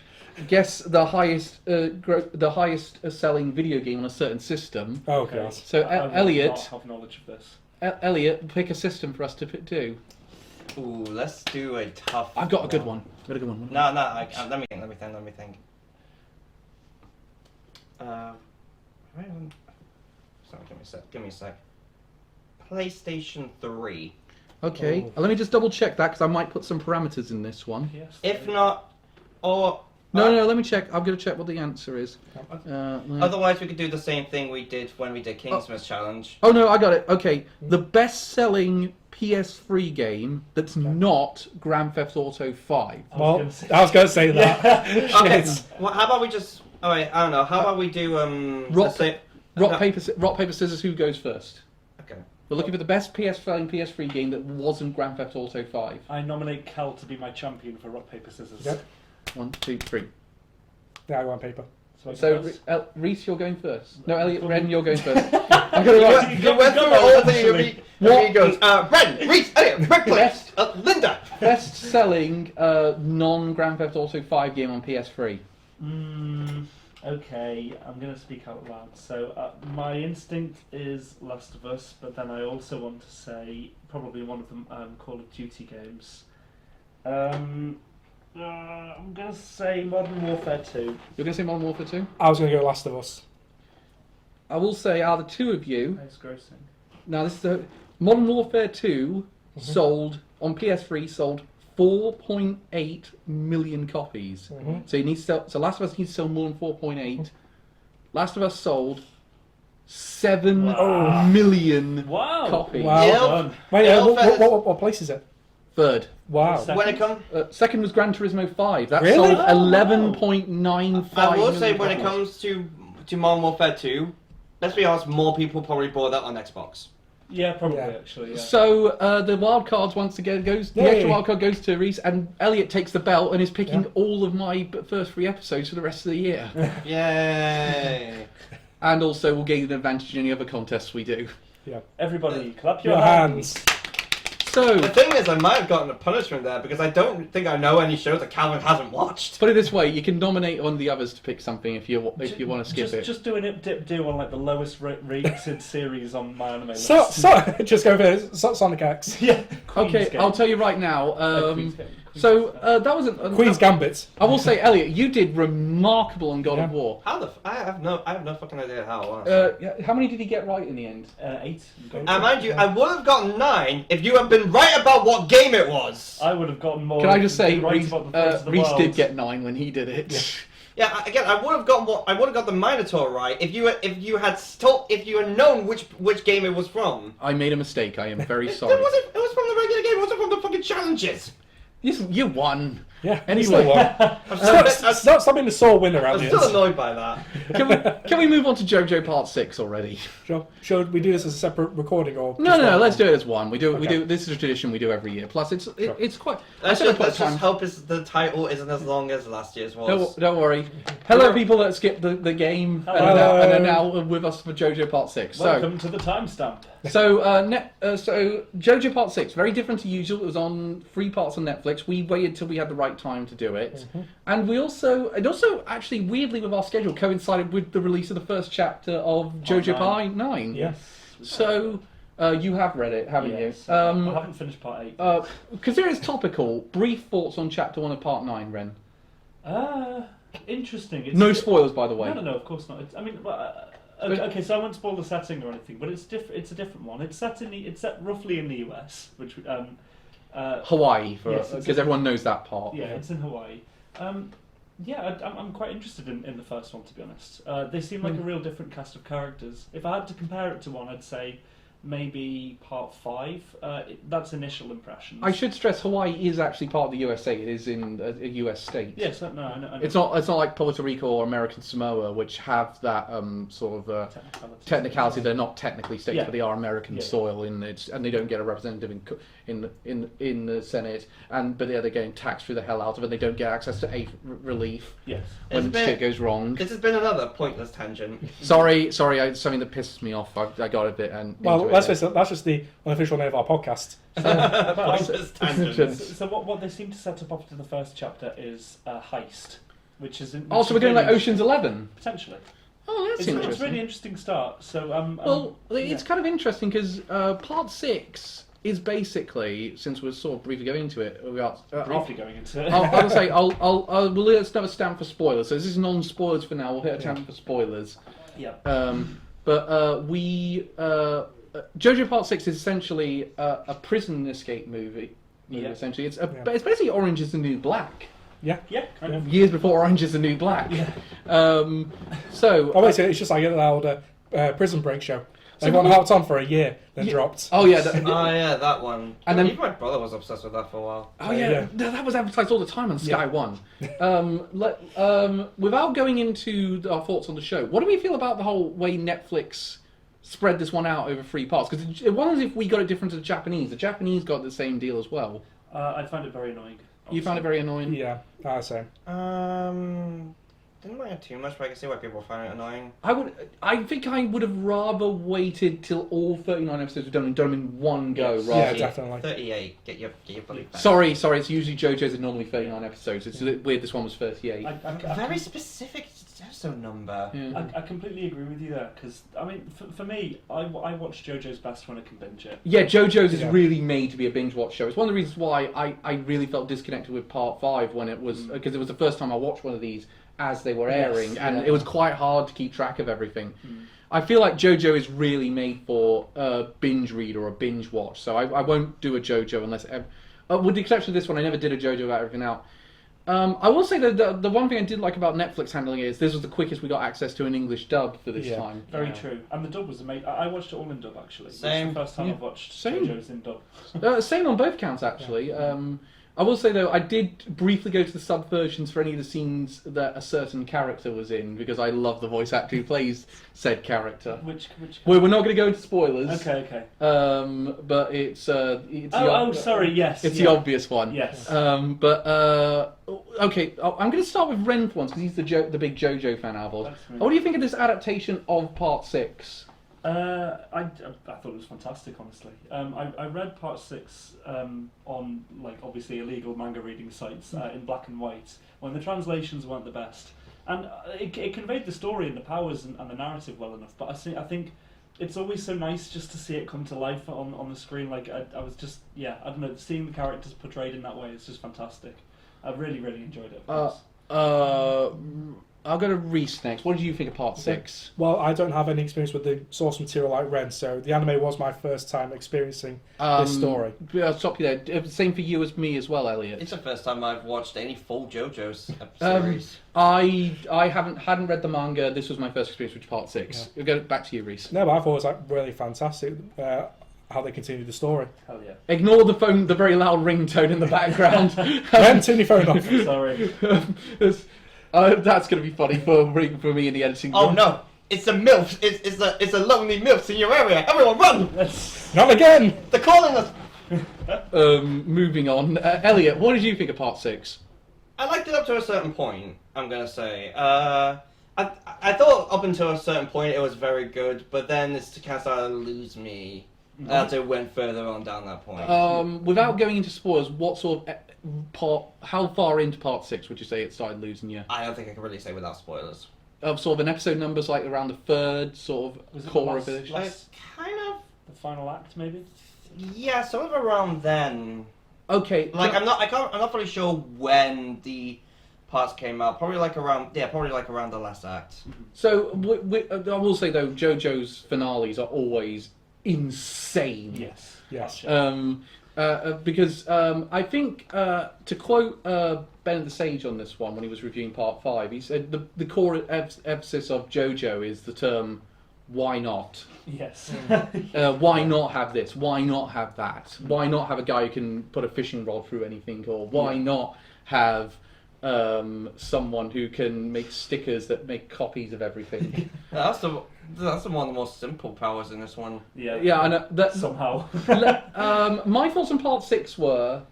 guess the highest selling video game on a certain system. Oh, God. So I will Elliot, not have knowledge of this. Elliot, pick a system for us to do. Ooh, let's do a tough. I've got a good one. Let me think. Let me think. Sorry, give me a sec. PlayStation 3. Okay, Oh. let me just double check that because I might put some parameters in this one. Yes. If not, or No, let me check. I'm going to check what the answer is. otherwise we could do the same thing we did when we did Kingsman's Challenge. Oh no, I got it. Okay, the best-selling PS3 game that's not Grand Theft Auto 5. Well, I was going to say that. Okay, Shit. well, how about we just? Oh wait, I don't know. How about we do Rock, let's say- rock, paper, scissors. Who goes first? Okay. We're looking for the best selling PS3 game that wasn't Grand Theft Auto 5. I nominate Cal to be my champion for rock, paper, scissors. Yep. 1, 2, 3. Yeah, I want paper. So, Reese, you're going first. No, Elliot, Ren, you're going first. I'm going to write. You went through all the Amigos. Ren, Reese, Elliot, Rick Best- Linda. Best-selling non-Grand Theft Auto 5 game on PS3. Okay, I'm going to speak out loud. So, my instinct is Last of Us, but then I also want to say probably one of them Call of Duty games. I'm going to say Modern Warfare 2. You're going to say Modern Warfare 2? I was going to go Last of Us. I will say, are the two of you... That's grossing. Now, this is Modern Warfare 2 sold, on PS3, sold 4.8 million copies. So you need to sell, so Last of Us needs to sell more than 4.8. Last of Us sold 7 million Wow! copies. Wow. Yeah. Wait, what place is it? Third. Wow. Second. When it comes, Second was Gran Turismo 5. That Really? sold Oh, 11.95 I will say million when it copies. comes to Modern Warfare 2, let's be honest, more people probably bought that on Xbox. Yeah, probably Yeah. actually. Yeah. So the wild cards once again goes. The Yay. extra wild card goes to Reese, and Elliot takes the belt and is picking Yeah. all of my first 3 episodes for the rest of the year. Yay! And also, we'll gain an advantage in any other contests we do. Yeah. Everybody, clap Your your hands. So, The thing is, I might have gotten a punishment there because I don't think I know any shows that Calvin hasn't watched. put it this way: you can nominate one of the others to pick something if you want to skip it. Just do an ip-dip-do on like the lowest rated series on my anime list. Just go for Sonic X. Yeah. Okay, Queen's Game. I'll tell you right now. Queen's Game. That wasn't Queen's Gambit. I will say, Elliot, you did remarkable on God of Yeah. War. How the? I have no fucking idea how it was. Yeah, how many did he get right in the end? 8. And mind you, I would have gotten 9 if you had been right about what game it was. I would have gotten more. Can I just say, right Reese, about the first of the Reese world. did get 9 when he did it. Yeah, again, I would have got the Minotaur right if you had known which game it was from. I made a mistake. I am very It sorry. was from the regular game. It wasn't from the fucking challenges. You won. Yeah. Anyway. Still won. Stop being the sore winner, I'm Elliot. still annoyed by that. Can we move on to JoJo Part 6 already? Should we do this as a separate recording or? No. Let's do it as one. We do. Okay. This is a tradition we do every year. Plus, it's quite. Let's I just hope the title isn't as long as last year's was. Don't worry. Hello, people that skipped the game and are now with us for JoJo Part 6. Welcome to the timestamp. So JoJo Part 6, very different to usual. It was on 3 parts on Netflix. We waited till we had the right time to do it. And it also actually weirdly with our schedule coincided with the release of the first chapter of JoJo Part 9. Yeah. So you have read it, haven't Yes. you? I haven't finished part 8. Considering it's topical, brief thoughts on chapter 1 of Part 9, Ren. Interesting. It's No spoilers, by the way. No, of course not. Okay, so I won't spoil the setting or anything, but it's It's a different one. It's set roughly in the US, which Hawaii, Yes, because everyone knows that part. yeah, it's in Hawaii. I'm quite interested in the first one, to be honest. They seem like a real different cast of characters. If I had to compare it to one, I'd say maybe part 5. That's initial impressions. I should stress Hawaii is actually part of the USA. It is in a US state. Yes, no, I know. It's not like Puerto Rico or American Samoa, which have that sort of technicality. They're not technically states, Yeah. but they are American Yeah. soil, and they don't get a representative in the Senate. But they're getting taxed through the hell out of it. They don't get access to aid relief Yes. when shit goes wrong. This has been another pointless tangent. Sorry, something that pisses me off. I got a bit Well, let's face it, that's just the unofficial name of our podcast. Pointless tangents. So what they seem to set up after the first chapter is a heist, which is Oh, so we're doing like Ocean's 11. potentially. Oh, that's It's a interesting. really interesting start. So It's kind of interesting because Part 6 is basically, since we're sort of briefly going into it, we are briefly going into it. I'll say we'll let's have a stamp for spoilers. So this is non-spoilers for now. We'll hit a stamp for spoilers. Yeah. JoJo Part 6 is essentially a prison escape movie. Yeah. Essentially, it's basically Orange is the New Black. Yeah. Yeah, kind of. Years before Orange is the New Black. Yeah. Basically, it's just like an old Prison Break show. Everyone hopped on for a year, then dropped. Oh yeah. Oh yeah, that one. And then- even my brother was obsessed with that for a while. Oh yeah, that was advertised all the time on Sky One. Without going into our thoughts on the show, what do we feel about the whole way Netflix spread this one out over 3 parts? Because it was as if we got it different to the Japanese. The Japanese got the same deal as well. I find it very annoying. You found it very annoying? Yeah, I say. Didn't mind it too much, but I can see why people find it annoying. I think I would have rather waited till all 39 episodes were done and done them in one go. Yes. Rather Yeah, than... definitely. 38. Get your bloody facts. Sorry. It's usually JoJo's are normally 39 episodes. It's a bit weird. This one was 38. Very specific episode number. Yeah. I completely agree with you there, because I mean, for me, I watch JoJo's best when I can binge it. Yeah, JoJo's is Yeah. really made to be a binge watch show. It's one of the reasons why I really felt disconnected with Part 5 when it was, because it was the first time I watched one of these as they were airing, Yes, and yeah. it was quite hard to keep track of everything. I feel like JoJo is really made for a binge read or a binge watch, so I won't do a JoJo unless, with the exception of this one, I never did a JoJo about everything out. I will say that the one thing I did like about Netflix handling it is this was the quickest we got access to an English dub for this time. Very true. And the dub was amazing. I watched it all in dub, actually. Same. It's the first time Yeah. I've watched Same. JoJo's in dub. Same on both counts, actually. I will say though, I did briefly go to the subversions for any of the scenes that a certain character was in because I love the voice actor who plays said character. Which We're not going to go into spoilers. Okay. But it's Sorry. Yes. It's the obvious one. Yes. Okay. I'm going to start with Ren for once because he's the big JoJo fan out of us. What do you think of this adaptation of Part 6? I thought it was fantastic, honestly. I read Part 6 on, like, obviously illegal manga reading sites in black and white when the translations weren't the best, and it conveyed the story and the powers and the narrative well enough. But I think it's always so nice just to see it come to life on the screen. Like I was just I don't know, seeing the characters portrayed in that way is just fantastic. I really enjoyed it. I'll go to Reese next. What did you think of Part 6? Well, I don't have any experience with the source material like Ren, so the anime was my first time experiencing this story. I'll stop you there. Same for you as me as well, Elliot. It's the first time I've watched any full JoJo's series. I hadn't read the manga. This was my first experience with Part 6. Yeah. We'll go back to you, Reese. No, but I thought it was like really fantastic how they continued the story. Hell yeah. Ignore the very loud ringtone in the background. Ren, turn your phone off. Sorry. That's going to be funny for me in the editing room. Oh no! It's a MILF! It's a lonely MILF in your area! Everyone run! Not again! They're calling us! Moving on. Elliot, what did you think of Part 6? I liked it up to a certain point, I'm gonna say. I thought up until a certain point it was very good, but then it's kind of started to lose me as it went further on down that point. Without going into spoilers, what sort of how far into Part 6 would you say it started losing you? I don't think I can really say without spoilers. Sort of an episode numbers like around the third sort of Was it core the of it. Kind of. The final act, maybe. Yeah, sort of around then. Okay. Like I'm not fully sure when the parts came out. Probably like around the last act. So I will say though, JoJo's finales are always insane. Yes. Because I think, to quote Ben the Sage on this one when he was reviewing Part 5, he said the core emphasis of JoJo is the term "why not." Yes. Why not have this? Why not have that? Why not have a guy who can put a fishing rod through anything? Or why not have someone who can make stickers that make copies of everything? That's one of the most simple powers in this one. Yeah, I know. That, Somehow. My thoughts on Part 6 were,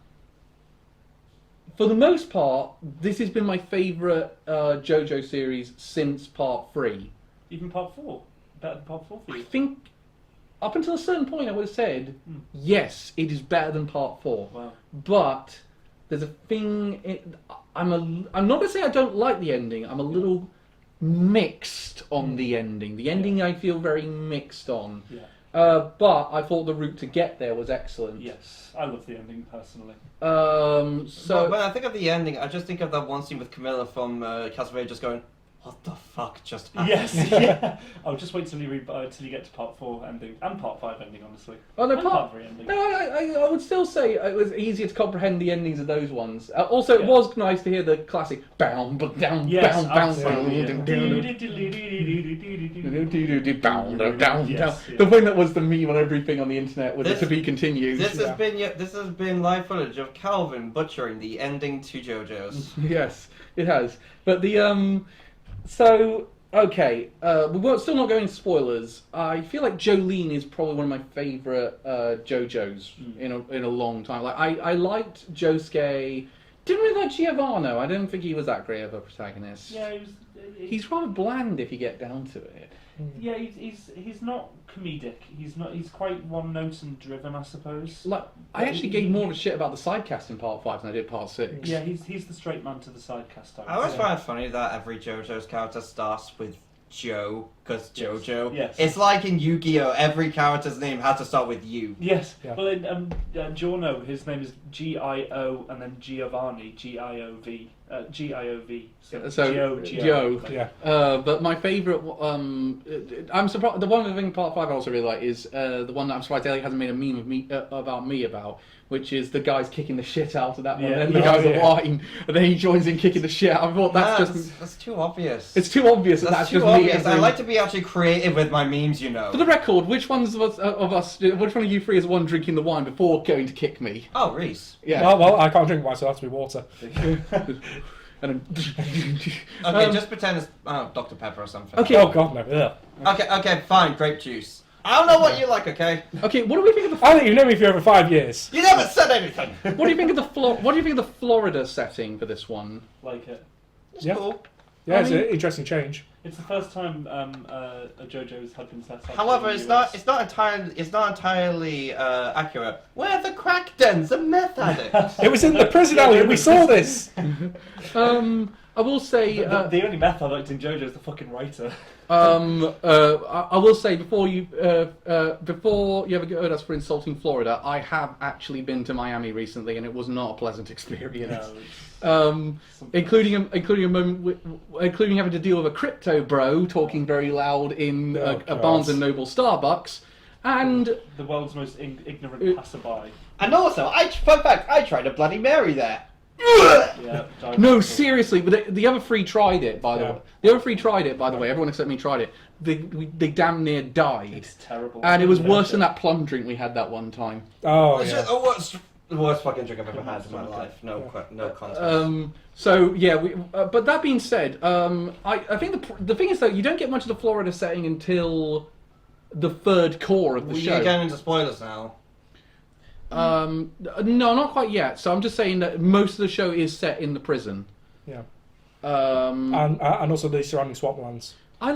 for the most part, this has been my favourite JoJo series since Part 3. Even Part 4. Better than Part 4 for I you. think, up until a certain point, I would have said, yes, it is better than Part 4. Wow. But there's a thing. I'm not going to say I don't like the ending. I'm a little mixed on the ending. The ending I feel very mixed on. Yeah. But I thought the route to get there was excellent. Yes, I love the ending personally. So when I think of the ending, I just think of that one scene with Camilla from Castlevania just going, "What the fuck just happened?" Yes, yeah. I'll just wait till you get to Part 4 ending and Part 5 ending, honestly. Oh, no, and Part 3 ending. No, I would still say it was easier to comprehend the endings of those ones. Also, it was nice to hear the classic bound, down, Yes, bound, absolutely, down, yeah. down. Yes, The thing that was the meme on everything on the internet with it to be continued. This has been live footage of Calvin butchering the ending to JoJo's. Yes, it has. But the so okay, we're still not going into spoilers. I feel like Jolene is probably one of my favourite JoJos in a long time. Like I liked Josuke. Didn't really like Giovanni. I don't think he was that great of a protagonist. Yeah, He's rather bland if you get down to it. Yeah, he's not comedic. He's quite one note and driven, I suppose. Like I actually gave more of a shit about the side cast in Part 5 than I did Part 6. Yeah, he's the straight man to the side cast. I always find it funny that every JoJo's character starts with Joe, because JoJo. Yes. It's like in Yu-Gi-Oh! Every character's name has to start with U. Yes. Yeah. Well, in Giorno, his name is Gio and then Giovanni, Giov. Giov. So Joe. Yeah. But my favourite, I'm surprised. The one thing part 5 I also really like is the one that I'm surprised Ellie hasn't made a meme of me about, which is the guy's kicking the shit out of that one, Yeah. and then the guy's a wine, and then he joins in kicking the shit out. I thought That's too obvious. it's too obvious that That's that's too just me. obvious. I like to be actually creative with my memes, you know. For the record, which one of us, which one of you three is the one drinking the wine before going to kick me? Oh, Reese. Yeah. Well, I can't drink wine, so it has to be water. And then, Okay, just pretend it's Dr. Pepper or something. Okay. Oh God, no. Ugh. Okay, fine. Grape juice. I don't know what you like, okay? okay, what do we think of the? I think you've known me for over 5 years. You never said anything. What do you think of the What do you think of the Florida setting for this one? Like it. It's Yeah. cool. Yeah, I it's mean- an interesting change. It's the first time a JoJo's had been set up. However, in the it's not entirely accurate. Where are the crack dens and meth addicts? It was in the prison, Elliot. We saw this. I will say. The only meth I liked in JoJo is the fucking writer. I will say before you ever go at us for insulting Florida, I have actually been to Miami recently, and it was not a pleasant experience. Including a moment, including having to deal with a crypto bro talking very loud in a God. Barnes and Noble Starbucks, and The world's most ignorant passerby. And also, fun fact, I tried a Bloody Mary there. Yeah, no, seriously, but the other three tried it. By the Yeah. way, the other three tried it. By the way, everyone except me tried it. They damn near died, It's terrible. and it was worse than that plum drink we had that one time. Oh It's yeah. just the worst fucking drink I've ever had in my life. No contest. So yeah, but that being said, I think the thing is though, you don't get much of the Florida setting until the third core of the We're show. getting into spoilers now. No, not quite yet. So I'm just saying that most of the show is set in the prison. Yeah. And And also the surrounding swamplands. I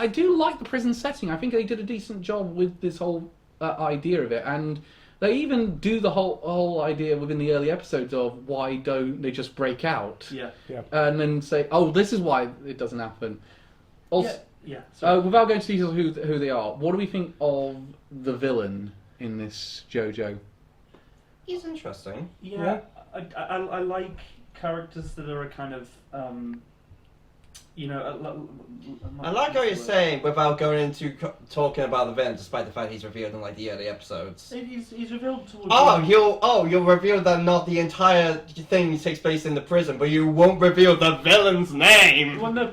do like the prison setting. I think they did a decent job with this whole idea of it, and they even do the whole idea within the early episodes of why don't they just break out? Yeah. And then say, oh, this is why it doesn't happen. Also, Yeah. without going into details of who they are, what do we think of the villain in this JoJo? He's interesting. Yeah. I like characters that are a kind of I like how you're saying without going into talking about the villain, despite the fact he's revealed in like the early episodes. He's revealed towards. You'll reveal that not the entire thing takes place in the prison, but you won't reveal the villain's name. Well, no,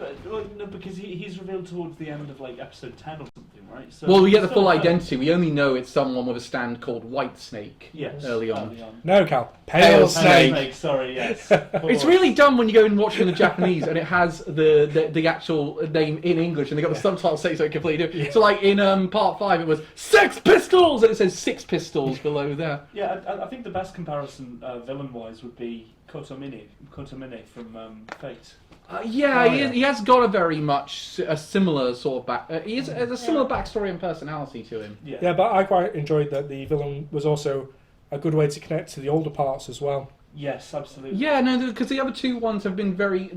because he's revealed towards the end of like episode 10 or something, right? So Well, we get the still full fun. identity. We only know it's someone with a stand called White Snake. Yes. Early on. No, Cal. Pale Pale Snake. Snake. Sorry, yes. It's really dumb when you go and watch it in the Japanese and it has the actual name in English and they got the subtitles say something completely different. So like in part 5 it was Sex Pistols and it says Six Pistols below there. Yeah, I think the best comparison villain-wise would be Kotomine from Fate. He has got a very much a similar sort of back. He has a similar backstory and personality to him. Yeah, but I quite enjoyed that the villain was also a good way to connect to the older parts as well. Yes, absolutely. Yeah, no, because the other two parts have been very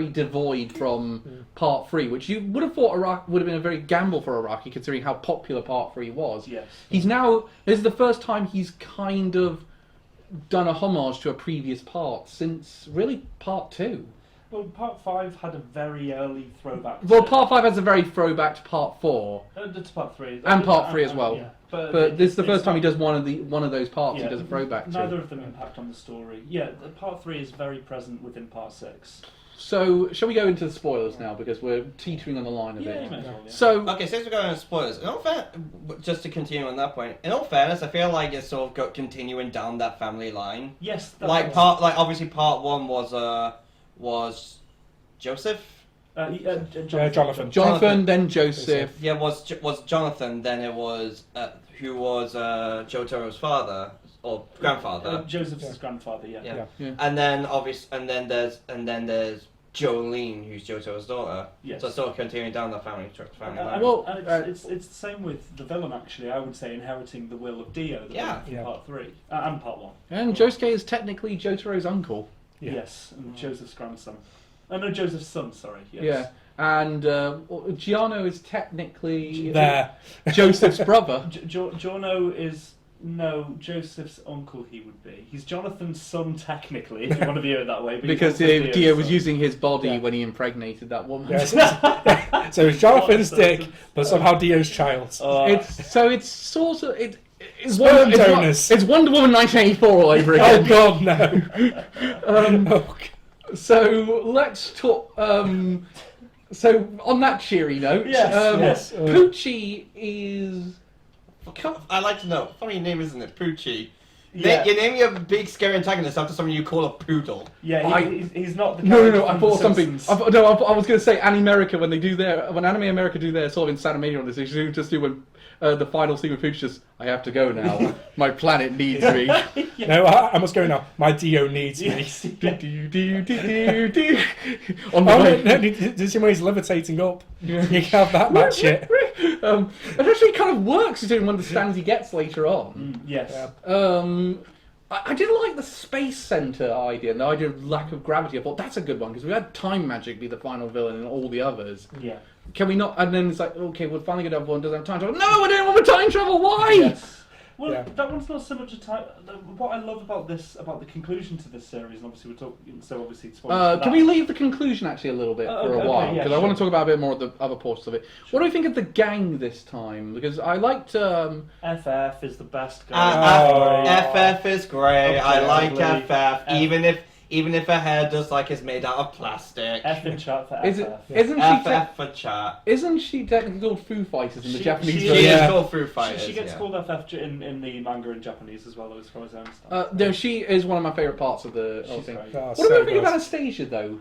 devoid from part 3, which you would have thought would have been a very gamble for Araki, considering how popular part 3 was. Yes. This is the first time he's kind of done a homage to a previous part since really part 2. Well, part 5 had a very early throwback. Well, part 5 has a very throwback to part 4. To part 3. And part 3 as well. Yeah. But this is the first time he does one of those parts. Yeah, He does a throwback to. Neither of them impact on the story. Yeah, the part 3 is very present within part 6. So, shall we go into the spoilers now because we're teetering on the line a bit. You may as well, yeah. So, Okay, since we're going into spoilers, just to continue on that point, in all fairness, I feel like it's sort of continuing down that family line. Yes, Obviously part 1 was Joseph. Jonathan. Jonathan, then Joseph. Yeah, was Jonathan. Then it was who was Jotaro's father or grandfather. Joseph's grandfather. Yeah. Yeah. And then there's Jolene, who's Jotaro's daughter. Yes. So it's sort of continuing down the family line. Well, And it's the same with the villain, actually. I would say inheriting the will of Dio, the villain from part 3 and part 1. And Josuke is technically Jotaro's uncle. Yeah. Yes, and Joseph's grandson. No, Joseph's son. Sorry. Yes. Yeah. And Giorno is technically There. Joseph's brother. Giorno is No, Joseph's uncle he would be. He's Jonathan's son technically, if you want to view it that way. But Because he's also Dio was son. using his body Yeah. when he impregnated that woman. Yeah, so it's Jonathan's dick, but somehow Dio's child. It's sort of it's Sperm donors. It's Wonder Woman 1984 all over Oh again. God, no! Oh, God. So let's talk. So on that cheery note, Yes. Poochie is. I'd like to know. Funny name, isn't it? Poochie. Yeah. You name your big scary antagonist after someone you call a poodle. Yeah, he's not the. No. I character thought from The something. Simpsons. I was going to say Anime America when Anime America do their sort of insanity mania on this. They should just do when the final scene with Poochie just, I have to go now. My planet needs me. No, I must go now. My Dio needs me. Yes, Do, yeah. do, do, do, do. On the Oh, way. no, did you see when he's levitating up? You can have that match it. It actually kind of works during one of the stands he gets later on. Yes. Yeah. I did like the space center idea and the idea of lack of gravity. I thought that's a good one because we had time magic be the final villain and all the others. Yeah. Can we not? And then it's like, okay, we're finally gonna have one doesn't have time travel. No, we don't want the time travel. Why? Yes. Well, Yeah. that one's not so much a time. What I love about the conclusion to this series, and obviously we're talking. So obviously, spoilers for Can that. we leave the conclusion actually a little bit for a okay, while? yeah, Because I sure. want to talk about a bit more of the other parts of it. What do you think of the gang this time? Because I liked. FF is the best guy. FF is great. I like Objectively, FF, even if her hair just like is made out of plastic. F in chat for Isn't FF. FF for chat. isn't she technically called Foo Fighters in the She- Japanese she She version? is Yeah. called Foo Fighters. She gets yeah. called FF in the manga in Japanese as well, as far as I understand. No, she is one of my favourite parts of the whole She's thing. great. Oh, What do so you think of good. Anastasia though?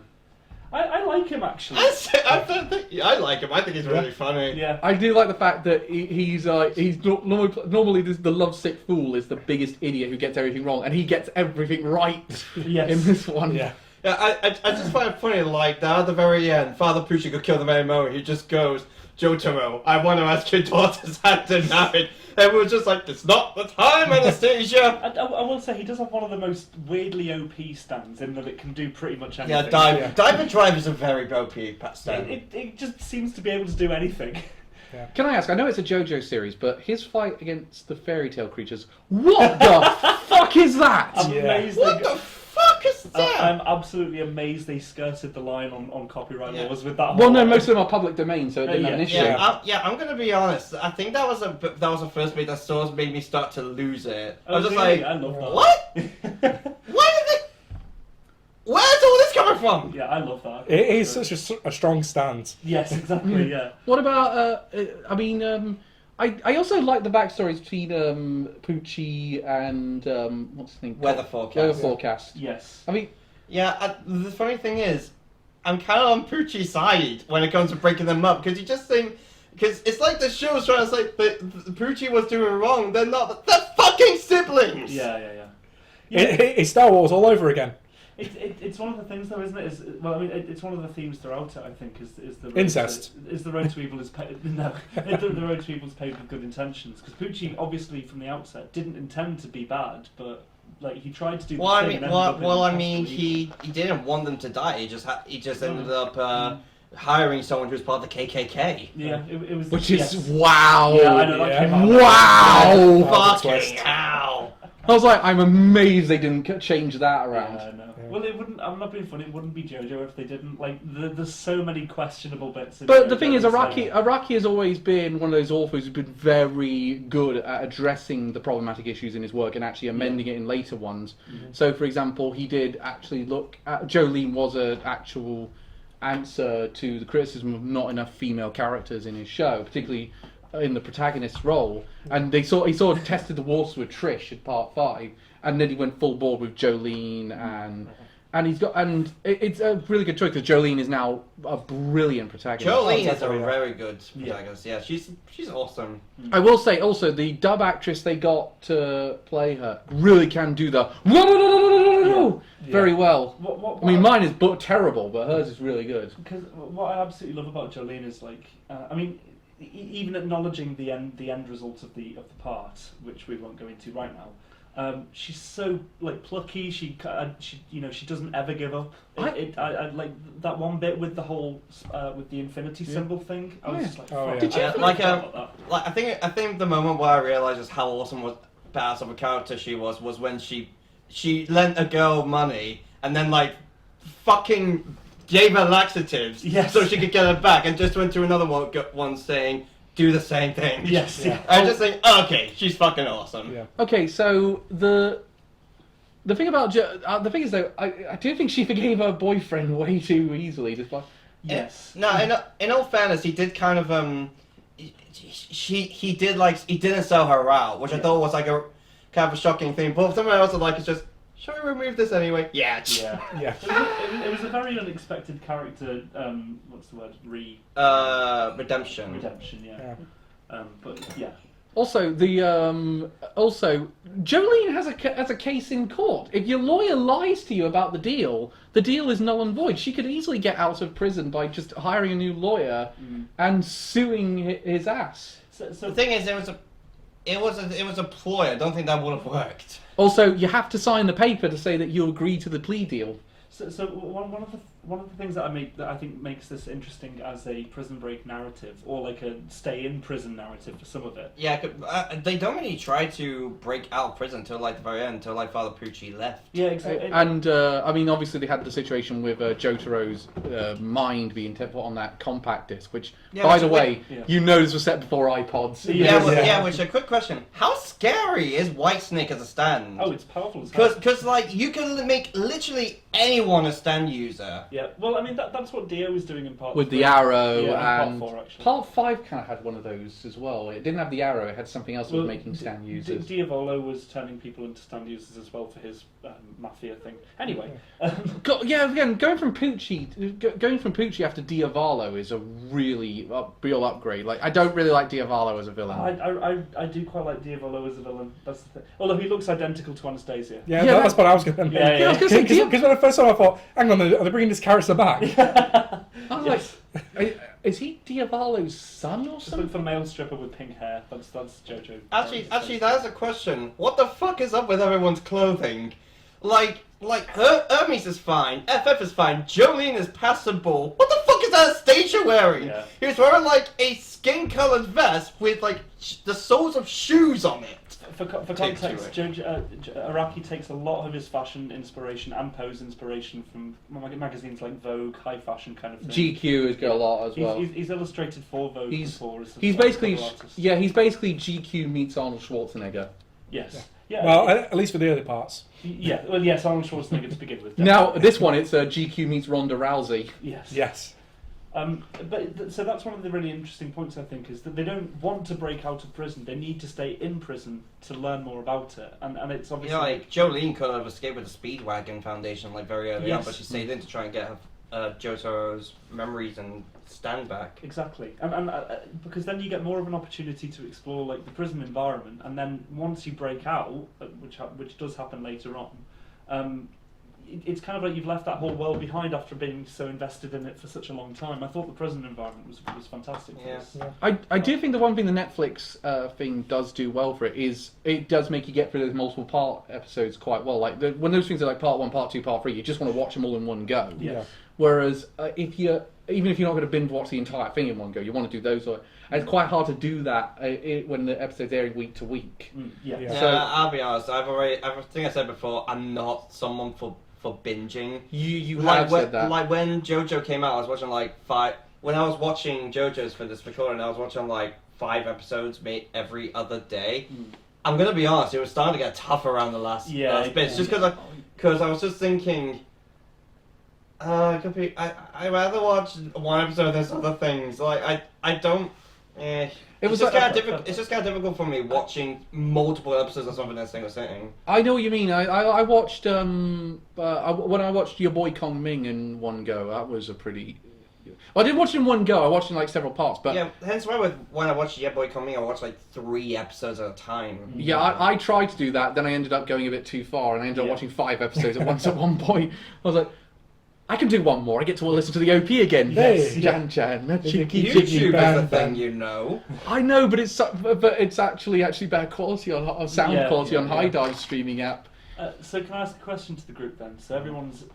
I like him actually. I like him. I think he's really funny. Yeah. I do like the fact that he's normally the lovesick fool is the biggest idiot who gets everything wrong, and he gets everything right Yes. in this one. Yeah. Yeah, I just find it funny, like, that at the very end, Father Poochie could kill the very moment, he just goes, Jotaro, I want to ask your daughter's hand in marriage. And we were just like, it's not the time, Anastasia! I will say he does have one of the most weirdly OP stands in that it can do pretty much anything. Yeah, Dive and Drive is a very OP stand. It just seems to be able to do anything. Can I ask? I know it's a JoJo series, but his fight against the fairy tale creatures, what the fuck is that? I'm Yeah. amazed. What the fuck is that? I'm absolutely amazed they skirted the line on copyright Yeah. laws with that. Well, whole no, line. most of them are public domain, so it didn't have an Yeah. issue. I'm gonna be honest. I think that was the first bit that sort of made me start to lose it. I Oh, was just really? like, I love that. what? Why did they? Where's all this coming from? Yeah, I love that. It is such a strong stand. Yes, exactly. Yeah. What about? I also like the backstories between Poochie and what's the name? Weather forecast. Weather forecast. Yes. I mean, Yeah, the funny thing is, I'm kind of on Poochie's side when it comes to breaking them up, because you just think, because it's like the show's trying to say that Poochie was doing wrong, they're not, they're fucking siblings! Yeah. It's Star Wars all over again. It's one of the things though, isn't it? It's one of the themes throughout it. I think is the road Incest. is the road to evil is paid. No, the road to evil is paved with good intentions. Because Poochie, obviously from the outset, didn't intend to be bad, but like he tried to do. Well, the thing and ended up in he didn't want them to die, he just ended up hiring someone who's part of the KKK. Yeah, it was. which yes. is wow. Yeah, I know. That Yeah. came out. Wow. That's a Fucking twist. hell! I was like, I'm amazed they didn't change that around. Yeah, I know. Yeah. Well, it wouldn't. I'm not being funny. It wouldn't be JoJo if they didn't. Like, there's so many questionable bits. In But the JoJo, thing is, so- Araki has always been one of those authors who's been very good at addressing the problematic issues in his work and actually amending it in later ones. Mhm. So, for example, he did actually look at Jolene was an actual answer to the criticism of not enough female characters in his show, particularly in the protagonist's role. And he sort of tested the waters with Trish in part 5, and then he went full board with Jolene and it's a really good choice because Jolene is now a brilliant protagonist. Jolene is a definitely, yeah. very good protagonist. Yeah, she's awesome. I will say also the dub actress they got to play her really can do the very well. What I mean, mine is terrible, but hers is really good. Because what I absolutely love about Jolene is like, I mean, even acknowledging the end result of the part, which we won't go into right now. She's so like plucky. She doesn't ever give up. I like that one bit with the whole with the infinity symbol thing. I was just like, Oh, fuck, yeah. Did you I ever- forgot about that. I think the moment where I realised just how awesome badass of a character she was when she lent a girl money and then like fucking gave her laxatives so she could get it back, and just went to another one saying, do the same thing. Yes. Yeah. I just think, okay, she's fucking awesome. Yeah. Okay, so the thing about the thing is though, I do think she forgave her boyfriend way too easily. Just like, Yes. No, in all fairness, he did kind of he didn't sell her out, which I thought was like a kind of a shocking thing. But something else I like is just, shall we remove this anyway? Yeah. Yeah. It was a very unexpected character. What's the word? Redemption. Redemption. Yeah. But yeah. also Jolene has a case in court. If your lawyer lies to you about the deal is null and void. She could easily get out of prison by just hiring a new lawyer and suing his ass. So The thing is, it was a ploy. I don't think that would have worked. Also, you have to sign the paper to say that you agree to the plea deal. So one of the things that I think makes this interesting as a prison break narrative, or like a stay in prison narrative for some of it. Yeah, they don't really try to break out of prison until like the very end, until like Father Pucci left. Yeah, exactly. And I mean, obviously they had the situation with Jotaro's mind being put on that compact disc, which, by the way, you know this was set before iPods. Which a quick question: how scary is Whitesnake as a stand? Oh, it's powerful as hell. Because like you can make literally anyone a stand user. Yeah, well, I mean that's what Dio was doing in part With 3. the arrow, and and part 4, actually. part 5 kind of had one of those as well. It didn't have the arrow; it had something else that was making stand users. Diavolo was turning people into stand users as well for his mafia thing. Anyway, Again, going from Pucci after Diavolo is a really real upgrade. Like, I don't really like Diavolo as a villain. I do quite like Diavolo as a villain. That's the thing. Although he looks identical to Anastasia. Yeah, that's what I was going to Yeah, yeah. Because when I first saw him, I thought, hang on, are they bringing this character back? I was like, is he Diavolo's son or Just something? look for male stripper with pink hair. That's JoJo. Actually, that is a question. What the fuck is up with everyone's clothing? Like Hermes is fine, FF is fine, Jolene is passable. What the fuck is Anastasia wearing? Yeah. He was wearing like a skin-colored vest with like the soles of shoes on it. For context, Araki takes a lot of his fashion inspiration and pose inspiration from magazines like Vogue, high fashion kind of thing. GQ has got a lot as well. He's illustrated for Vogue before. He's basically GQ meets Arnold Schwarzenegger. Yes. Yeah. Well, at least for the early parts. Yeah. Well, yes, Arnold Schwarzenegger to begin with. Now this one, it's GQ meets Ronda Rousey. Yes. Yes. So that's one of the really interesting points, I think, is that they don't want to break out of prison. They need to stay in prison to learn more about it, and it's obviously like Jolene could have escaped with the Speedwagon Foundation like very early on, but she stayed in to try and get Jotaro's memories and stand back. Exactly, and because then you get more of an opportunity to explore like the prison environment, and then once you break out, which does happen later on. It's kind of like you've left that whole world behind after being so invested in it for such a long time. I thought the prison environment was fantastic for this. Yeah. I do think the one thing the Netflix thing does do well for it is it does make you get through those multiple part episodes quite well. Like when those things are like part 1, part 2, part 3, you just want to watch them all in one go. Yeah. Whereas even if you're not going to binge watch the entire thing in one go, you want to do those. And it's quite hard to do that when the episode's airing week to week. Yeah. So I'll be honest. I think I said before, I'm not someone for binging. You like have said that. Like when JoJo came out, I was watching like 5. When I was watching JoJo's for this recording, I was watching like 5 episodes every other day. I'm gonna be honest, it was starting to get tough around the last bits, just because I was just thinking. I'd rather watch one episode of this other things. Like I don't. It's just kind of difficult for me watching multiple episodes of something in a single sitting. I know what you mean. I watched when I watched Your Boy Kong Ming in one go. That was a pretty. Well, I didn't watch it in one go. I watched it in like several parts. But yeah, hence why when I watched Yeah Boy Coming, I watched like 3 episodes at a time. Yeah, I tried to do that. Then I ended up going a bit too far, and I ended up watching 5 episodes at once. At one point, I was like, I can do one more. I get to listen to the OP again. Yes. Jan, YouTube is a thing, you know. I know, but it's actually better quality on sound quality on High Dive streaming app. So can I ask a question to the group then? So everyone's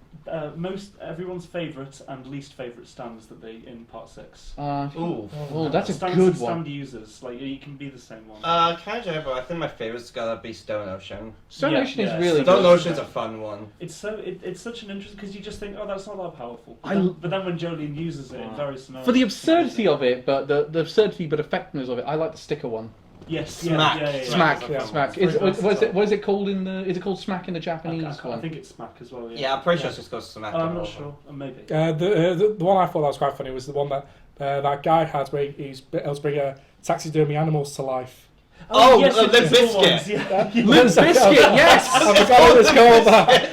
favourite and least favourite stands that they in part 6. Oh, that's a Stands good and one. stand users, like you can be the same one. Kind of, but I think my favourite's gotta be Stone Ocean. Stone Ocean is yeah. really Stone good. Ocean's a fun one. It's such an interesting because you just think, oh, that's not that powerful. I- But then when Jolene uses it in various scenarios, For the absurdity of it, but the absurdity but effectiveness of it, I like the sticker one. yes, Smack. yeah. Smack, Yeah. smack. It's very What is it called in the? Is it called Smack in the Japanese I one? think it's Smack as well. Yeah, I'm pretty sure it's just goes to Smack. I'm not sure. Maybe. The one I thought that was quite funny was the one that that guy had where he's able to bring taxidermy animals to life. Oh, yes, Limp it's the Bizkit. ones, yeah. Limp Bizkit, yes! I forgot what it's called. That.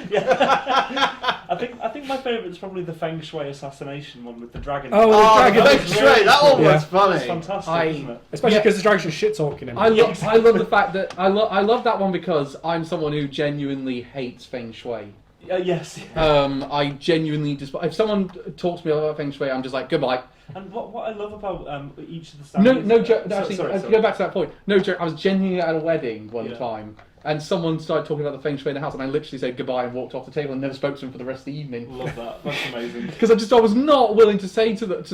I think my favourite is probably the Feng Shui assassination one with the dragon. Oh, Oh, the dragon. Feng Shui, that one Yeah. was funny. It's fantastic, I- isn't it? Especially Yeah. because the dragon's shit talking him. I Yeah, love the fact that I love that one because I'm someone who genuinely hates Feng Shui. Yes. I genuinely despise. If someone talks to me about Feng Shui, I'm just like goodbye. And what I love about each of the stands. No joke. Actually, sorry. go back to that point. No joke. I was genuinely at a wedding one Yeah. time, and someone started talking about the Feng Shui in the house, and I literally said goodbye and walked off the table and never spoke to them for the rest of the evening. Love that. That's amazing. Because I was not willing to say to them, it's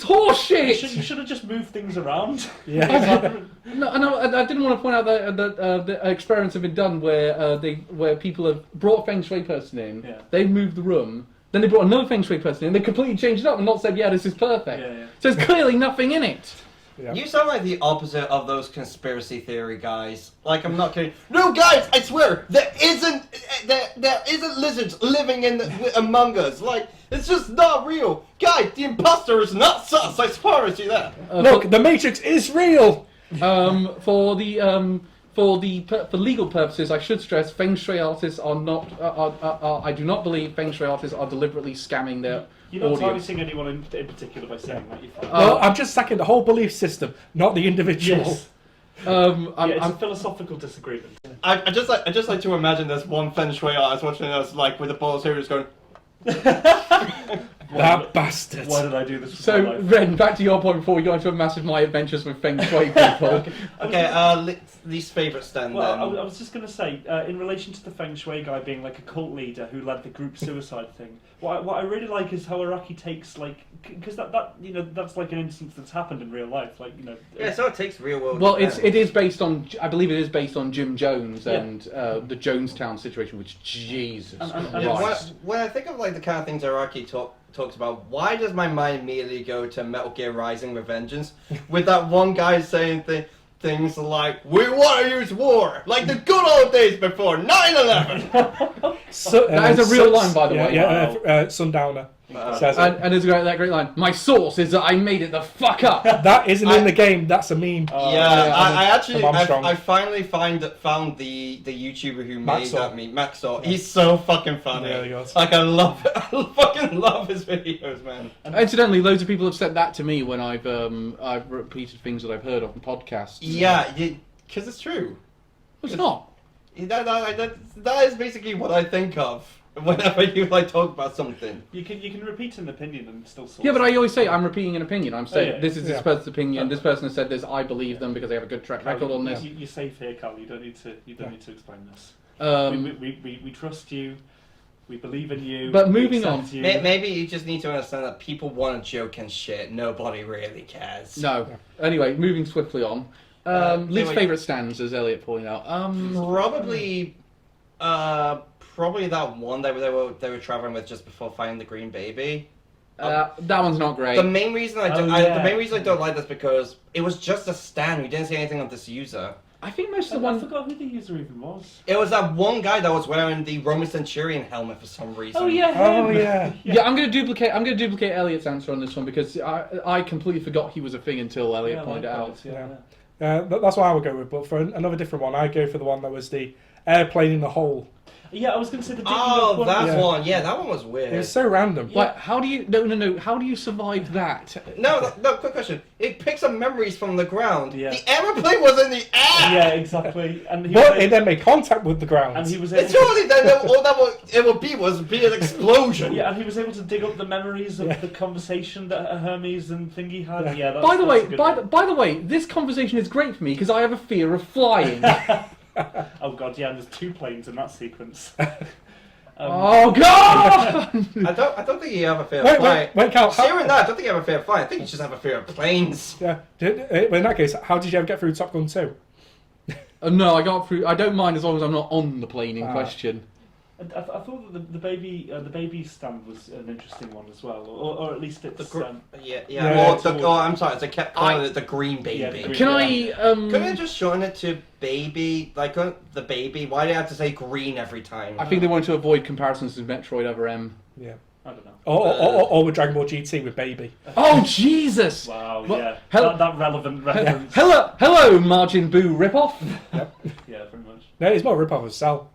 horseshit. You should have just moved things around. Yeah. No, I didn't want to point out that the experiments have been done where people have brought a Feng Shui person in, Yeah. they've moved the room, then they brought another Feng Shui person in, they completely changed it up and not said, yeah, this is perfect. Yeah. So there's clearly nothing in it. Yeah. You sound like the opposite of those conspiracy theory guys. Like, I'm not kidding. No, guys, I swear, there isn't lizards living among us. Like, it's just not real. Guys, the imposter is not sus. I promise you that. Look, the Matrix is real. For legal purposes, I should stress Feng Shui artists are not. I do not believe Feng Shui artists are deliberately scamming their You're not audience. targeting anyone in particular by saying that. Well, I'm just sacking the whole belief system, not the individual. Yes. I'm, It's I'm, a philosophical disagreement. I just like to imagine this one Feng Shui artist watching us, like, with a ball of just going, That bastard. Why did I do this? With my so, life? Ren, back to your point before we go into a massive My Adventures with Feng Shui people. okay, least favourite stand Well, then. I was just going to say, in relation to the Feng Shui guy being like a cult leader who led the group suicide thing, what I really like is how Araki takes because that's like an instance that's happened in real life, Yeah, so it takes real world. Well, events. it is based on. I believe it is based on Jim Jones Yeah. and the Jonestown situation, which Jesus And- Christ. Yeah, when I think of like the kind of things Araki talks about, why does my mind immediately go to Metal Gear Rising Revengeance with that one guy saying things like, "We want to use war like the good old days before 9/11." So, That is a real line, by the way. Yeah, Sundowner says it. And there's that great line. My source is that I made it the fuck up. That isn't in the game. That's a meme. I actually Armstrong. I finally found the YouTuber who made Maxor. that meme, Maxor. He's so fucking funny. Yeah, he is. Like, I love it. I fucking love his videos, man. Incidentally, loads of people have said that to me when I've repeated things that I've heard on podcasts. Yeah, because it's true. It's not. That is basically what I think of whenever you talk about something. You can repeat an opinion and still source. Yeah, but I always say I'm repeating an opinion. I'm saying yeah. this is this Yeah. person's opinion. This person has said this. I believe them because they have a good track record on this. You're safe here, Cal. You don't need to explain this. Um, We trust you. We believe in you. But we moving accept on. you. Maybe you just need to understand that people want to joke and shit. Nobody really cares. no. Anyway, moving swiftly on. Least wait. favourite stands, as Elliot pointed out. Probably that one that they were traveling with just before finding the green baby. That one's not great. The main reason I don't like this because it was just a stand. We didn't see anything of this user. I think most I of the ones. forgot who the user even was. It was that one guy that was wearing the Roman Centurion helmet for some reason. Oh yeah. Oh him. yeah. Yeah, I'm going to duplicate Elliot's answer on this one because I completely forgot he was a thing until Elliot pointed it out. likewise, Yeah. Yeah. That's what I would go with. But for another different one, I'd go for the one that was the airplane in the hole. Yeah, I was going to say the digging Oh, up one. that Yeah. one. Yeah, that one was weird. It was so random. Like, how do you? No. How do you survive that? No, quick question. It picks up memories from the ground. Yeah. The aeroplane was in the air! Yeah, exactly. And he But was it then made contact with the ground. and he was able It's surely then all it would be an explosion. yeah, and he was able to dig up the memories of the conversation that Hermes and Thingy had. Yeah. By the that's a good one. way, this conversation is great for me because I have a fear of flying. Oh god, yeah, and there's 2 planes in that sequence. Oh god! I don't think you have a fear of Wait, flying. wait, Cal. Hearing that, I don't think you have a fear of flying. I think you just have a fear of planes. Yeah. In that case, how did you ever get through Top Gun 2? No, I got through. I don't mind as long as I'm not on the plane in question. I thought that the baby stand was an interesting one as well, or at least it's Yeah. I'm sorry, they kept calling it the green baby. Yeah, the green- Can I? Couldn't they just shorten it to baby? Like the baby? Why do you have to say green every time? I think they wanted to avoid comparisons to Metroid over M. Yeah. I don't know. Or with Dragon Ball GT with Baby. Oh Jesus! Wow, What? yeah, Hell- that relevant reference. Hello, Margin Boo ripoff. Yeah, pretty much. No, it's more a rip-off of Cell.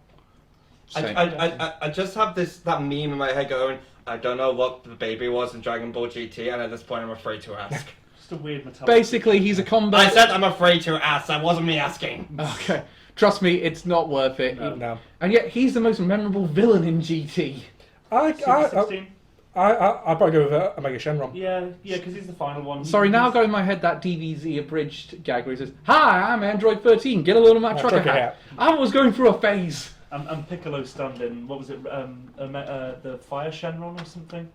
I just have that meme in my head going, I don't know what the baby was in Dragon Ball GT, and at this point I'm afraid to ask. Just a weird metallic. Basically, he's a combat. I said I'm afraid to ask, that wasn't me asking. Okay, trust me, it's not worth it. No. And yet, he's the most memorable villain in GT. Super 16. I'd probably go with Omega Shenron. Yeah, because he's the final one. Sorry, now I've got in my head that DBZ abridged gag where he says, "Hi, I'm Android 13. Get a load of my trucker hat." I was going through a phase. And Piccolo stand in, what was it, the Fire Shenron or something?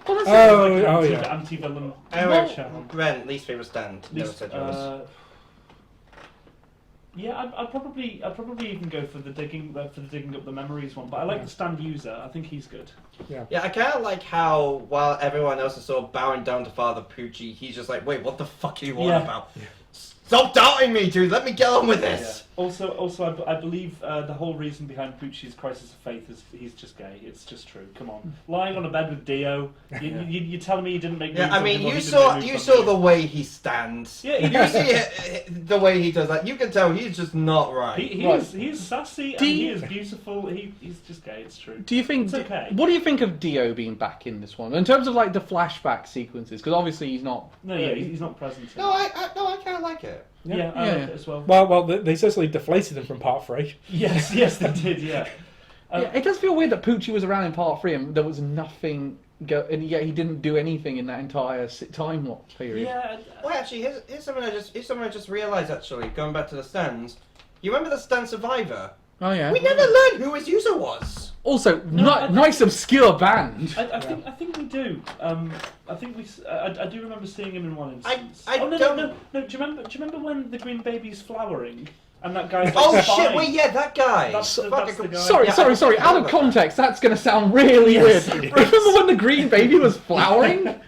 Well, that's yeah. Anti-villain Anyway, Shenron. Ren, least favourite stand. Never said yours. Yeah, I'd probably even go for the digging up the memories one, but I like the stand user. I think he's good. Yeah, I kind of like how while everyone else is sort of bowing down to Father Pucci, he's just like, wait, what the fuck are you on about? Yeah. Stop doubting me, dude. Let me get on with this. Yeah. Also, I believe the whole reason behind Pucci's crisis of faith is he's just gay. It's just true. Come on, lying on a bed with Dio. You telling me you didn't make? Yeah, I mean, you saw the way he stands. Yeah, you see the way he does that. You can tell he's just not right. He is sassy and he is beautiful. He's just gay. It's true. Do you think? It's okay. What do you think of Dio being back in this one in terms of like the flashback sequences? Because obviously he's not. No, yeah, he's not present. No, I kind of like it. Yeah, I like it as well. Well, they certainly deflated him from Part 3. Yes, they did. Yeah. Yeah, it does feel weird that Pucci was around in Part 3 and there was nothing, and yet he didn't do anything in that entire time lock period. Yeah. Well, actually, here's something I just realised. Actually, going back to the stands, you remember the stand Survivor? Oh yeah. We never learned who his user was. Also, nice obscure band. I think we do. I do remember seeing him in one instance. don't. No. Do you remember when the green baby's flowering and that guy's like, Oh spying? shit! Wait, yeah, that guy. That's the guy. Sorry. I Out of context, that's going to sound really Yes, weird. it is. Remember when the green baby was flowering?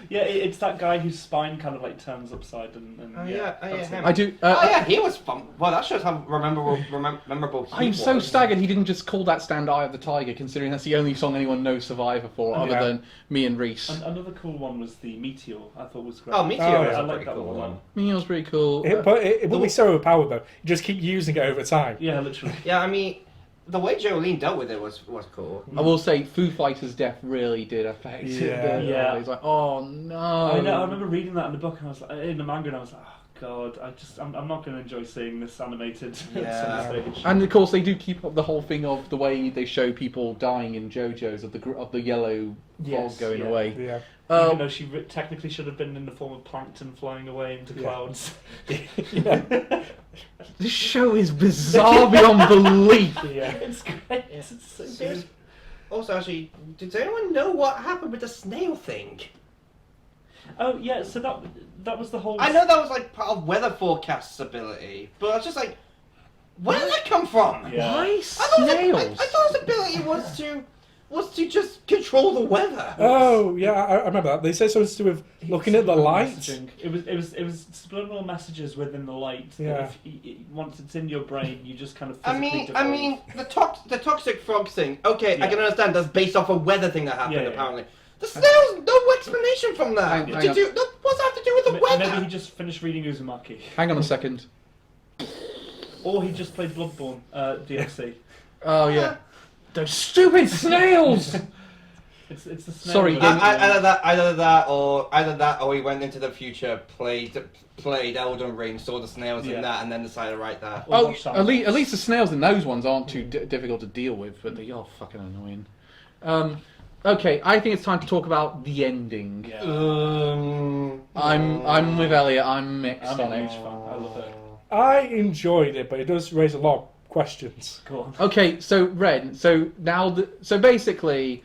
Yeah, it's that guy whose spine kind of like turns upside and that's him. him. I do. He was fun. Well, that shows how memorable he I'm was. so staggered he didn't just call that stand Eye of the Tiger, considering that's the only song anyone knows Survivor for, other than me and Reese. Another cool one was the Meteor. I thought was great. Oh, Meteor Oh, is yeah. a I like pretty that cool one. one. Meteor's pretty cool. But it will be so overpowered, though. You just keep using it over time. Yeah, literally. Yeah, I mean, the way Jolene dealt with it was cool. I will say, Foo Fighters' death really did affect Yeah. it. Yeah. He's like, oh no. I know. I remember reading that in the book, and I was like, in the manga, and I was like, oh god, I'm not going to enjoy seeing this animated Yeah. stage. And of course, they do keep up the whole thing of the way they show people dying in JoJo's of the yellow fog going yeah. away. Yeah. Even though she technically should have been in the form of plankton flying away into clouds. This show is bizarre beyond belief. Yeah. It's great. It's so good. Also, actually, did anyone know what happened with the snail thing? Oh yeah, so that was the whole. I know that was like part of weather forecast's ability, but I was just like, where did that come from? Yeah. Why I thought snails? I thought his ability was to just control the weather. Oh, yeah, I remember that. They said something to do with looking at the light. Messaging. It was subliminal messages within the light. Yeah. Once it's in your brain, you just kind of. I mean, the toxic frog thing. Okay, I can understand. That's based off a weather thing that happened. Yeah. Apparently, the snails. No explanation from that. Hang on. What's that have to do with the weather? Maybe he just finished reading Uzumaki, Hang on a second. or he just played Bloodborne DLC. Oh yeah. Those stupid snails! It's the snail. Sorry, with- Either that, or he went into the future, played Elden Ring, saw the snails in that, and then decided to write that. Or Oh, watch that. at least the snails in those ones aren't too difficult to deal with, but they are fucking annoying. Okay, I think it's time to talk about the ending. Yeah. I'm with Elliot. I'm mixed I'm on a it. huge fan. I love it. I enjoyed it, but it does raise a lot of questions. Go on. Okay, so Ren, so now, so basically,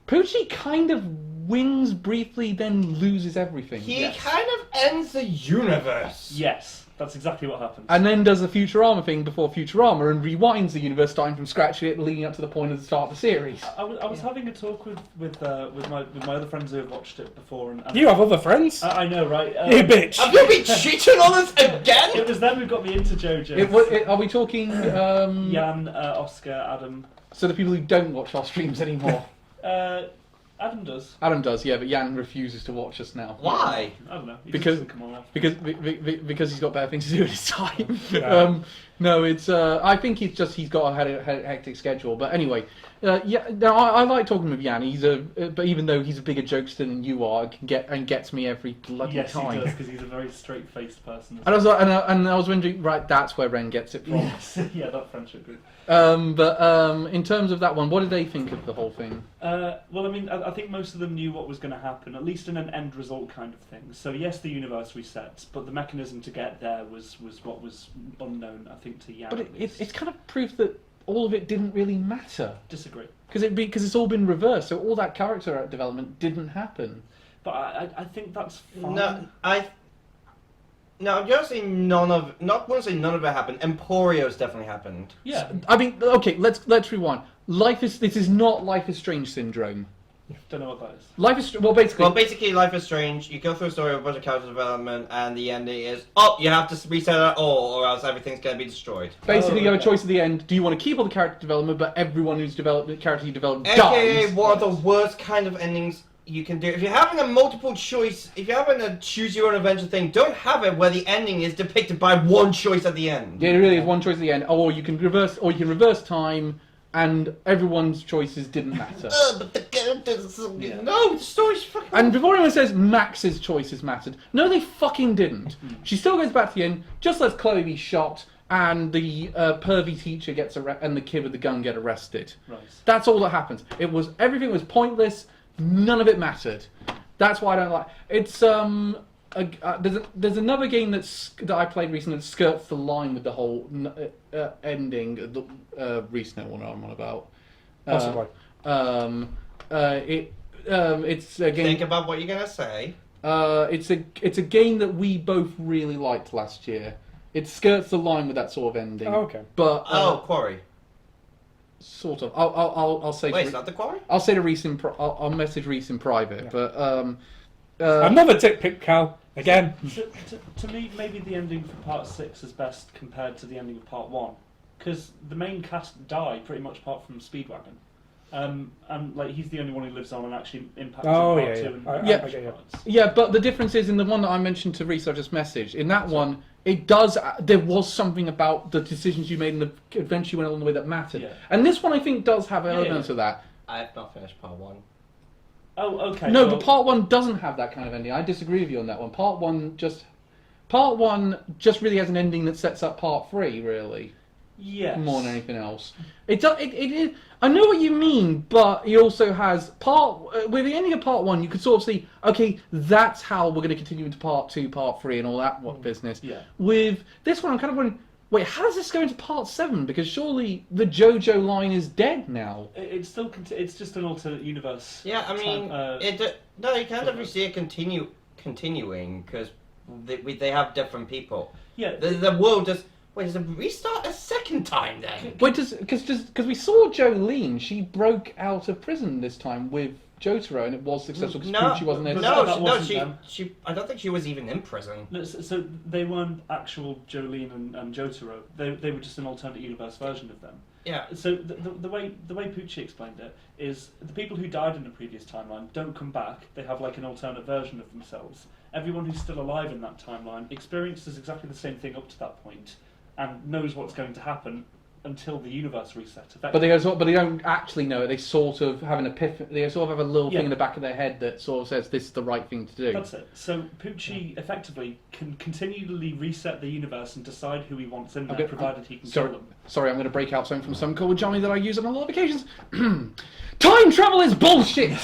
Poochie kind of wins briefly, then loses everything. He kind of ends the universe. Yes, that's exactly what happens. And then does the Futurama thing before Futurama and rewinds the universe, starting from scratch, leading up to the point of the start of the series. I was having a talk with my other friends who have watched it before. And You have other friends? I know, right? You bitch! Have you been cheating on us again? It was them who got me into JoJo. Are we talking... Jan, Oscar, Adam. So the people who don't watch our streams anymore? Adam does. Adam does, yeah, but Jan refuses to watch us now. Why? I don't know. He Because- just doesn't come on after. Because he's got better things to do with his time. Yeah. No, it's. I think he's got a hectic schedule. But anyway, yeah. No, I like talking with Jan. But even though he's a bigger jokester than you are, gets me every bloody Yes, time. he does, because he's a very straight-faced person. And I was like, and I was wondering, right? That's where Ren gets it from. Yes, yeah, that friendship group. But in terms of that one, what did they think of the whole thing? Well, I mean, I think most of them knew what was going to happen, at least in an end result kind of thing. So yes, the universe resets, but the mechanism to get there was what was unknown, I think, to Jan. But at least. it's kind of proof that all of it didn't really matter. Disagree. Because it's all been reversed, so all that character development didn't happen. But I think that's fine. No, I'm just saying none of it happened. Emporio's definitely happened. Yeah. I mean, okay, let's rewind. This is not Life is Strange syndrome. Don't know what that is. Basically, Life is Strange. You go through a story of a bunch of character development, and the ending is, oh, you have to reset it all, or else everything's going to be destroyed. you have a okay. choice at the end. Do you want to keep all the character development, but everyone who's developed the character you developed AKA, dies? one of the worst kind of endings you can do. If you're having a multiple choice, if you're having a choose your own adventure thing, don't have it where the ending is depicted by one choice at the end. Yeah, it really is one choice at the end. Or you can reverse time, and everyone's choices didn't matter. But the characters, no, the story's fucking. And before anyone says Max's choices mattered, no, they fucking didn't. She still goes back to the end, just lets Chloe be shot, and the pervy teacher gets and the kid with the gun get arrested. Right. That's all that happens. Everything was pointless. None of it mattered. That's why I don't like. It's there's another game that I played recently that skirts the line with the whole ending. The recent one I'm on about. Possibly. It's a game. Think about what you're gonna say. It's a game that we both really liked last year. It skirts the line with that sort of ending. Oh, okay. But Quarry. sort of. I'll say. Wait, is that the Quarry? I'll say to Reese I'll message Reese in private. Yeah. But Another dick pic, Cal. Again. To me, maybe the ending for part 6 is best compared to the ending of part 1, because the main cast die pretty much apart from Speedwagon. And like he's the only one who lives on and actually impacts Oh, in part yeah, 2 yeah. and Yeah. part Yeah. parts. yeah, but the difference is in the one that I mentioned to Reese, I just messaged. In that one, it does. There was something about the decisions you made and the adventure you went along the way that mattered. Yeah. And this one, I think, does have elements yeah. of that. I have not finished part 1. Oh, okay. No, well, but part 1 doesn't have that kind of ending. I disagree with you on that one. Part 1 just really has an ending that sets up part 3, really. yes. More than anything else. It does. It I know what you mean, but he also has with the ending of part 1, you could sort of see, okay, that's how we're going to continue into part 2, part 3, and all that business. Yeah. With this one, I'm kind of wondering, wait, how does this go into part 7? Because surely the JoJo line is dead now. It's still it's just an alternate universe. Yeah, I mean, no, you can't ever see it continuing because they have different people. Yeah. The world just does it restart a second time then? Wait, because we saw Jolene, she broke out of prison this time with Jotaro, and it was successful because she wasn't there. She. I don't think she was even in prison. No, so they weren't actual Jolene and Jotaro. They were just an alternate universe version of them. Yeah. So the way Poochie explained it is the people who died in the previous timeline don't come back. They have like an alternate version of themselves. Everyone who's still alive in that timeline experiences exactly the same thing up to that point, and knows what's going to happen until the universe resets. But they don't actually know it. They sort of have an epiphany. They sort of have a little thing in the back of their head that sort of says this is the right thing to do. That's it. So Poochie effectively can continually reset the universe and decide who he wants in there, provided he can kill them. Sorry, I'm going to break out something from some called Johnny that I use on a lot of occasions. Time travel is bullshit.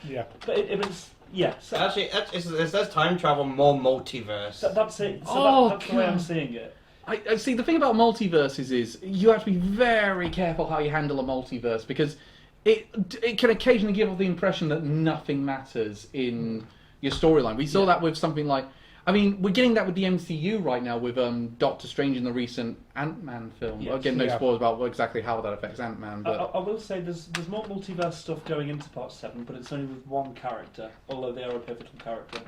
Yeah. But it was. Yeah. So Actually, it says time travel more multiverse. that's it. So that's the way I'm seeing it. I see. The thing about multiverses is you have to be very careful how you handle a multiverse because it can occasionally give off the impression that nothing matters in your storyline. We saw that with something like. I mean, we're getting that with the MCU right now with Doctor Strange in the recent Ant-Man film. Yes. Again, no spoilers about exactly how that affects Ant-Man. But I will say there's more multiverse stuff going into Part 7, but it's only with one character, although they are a pivotal character.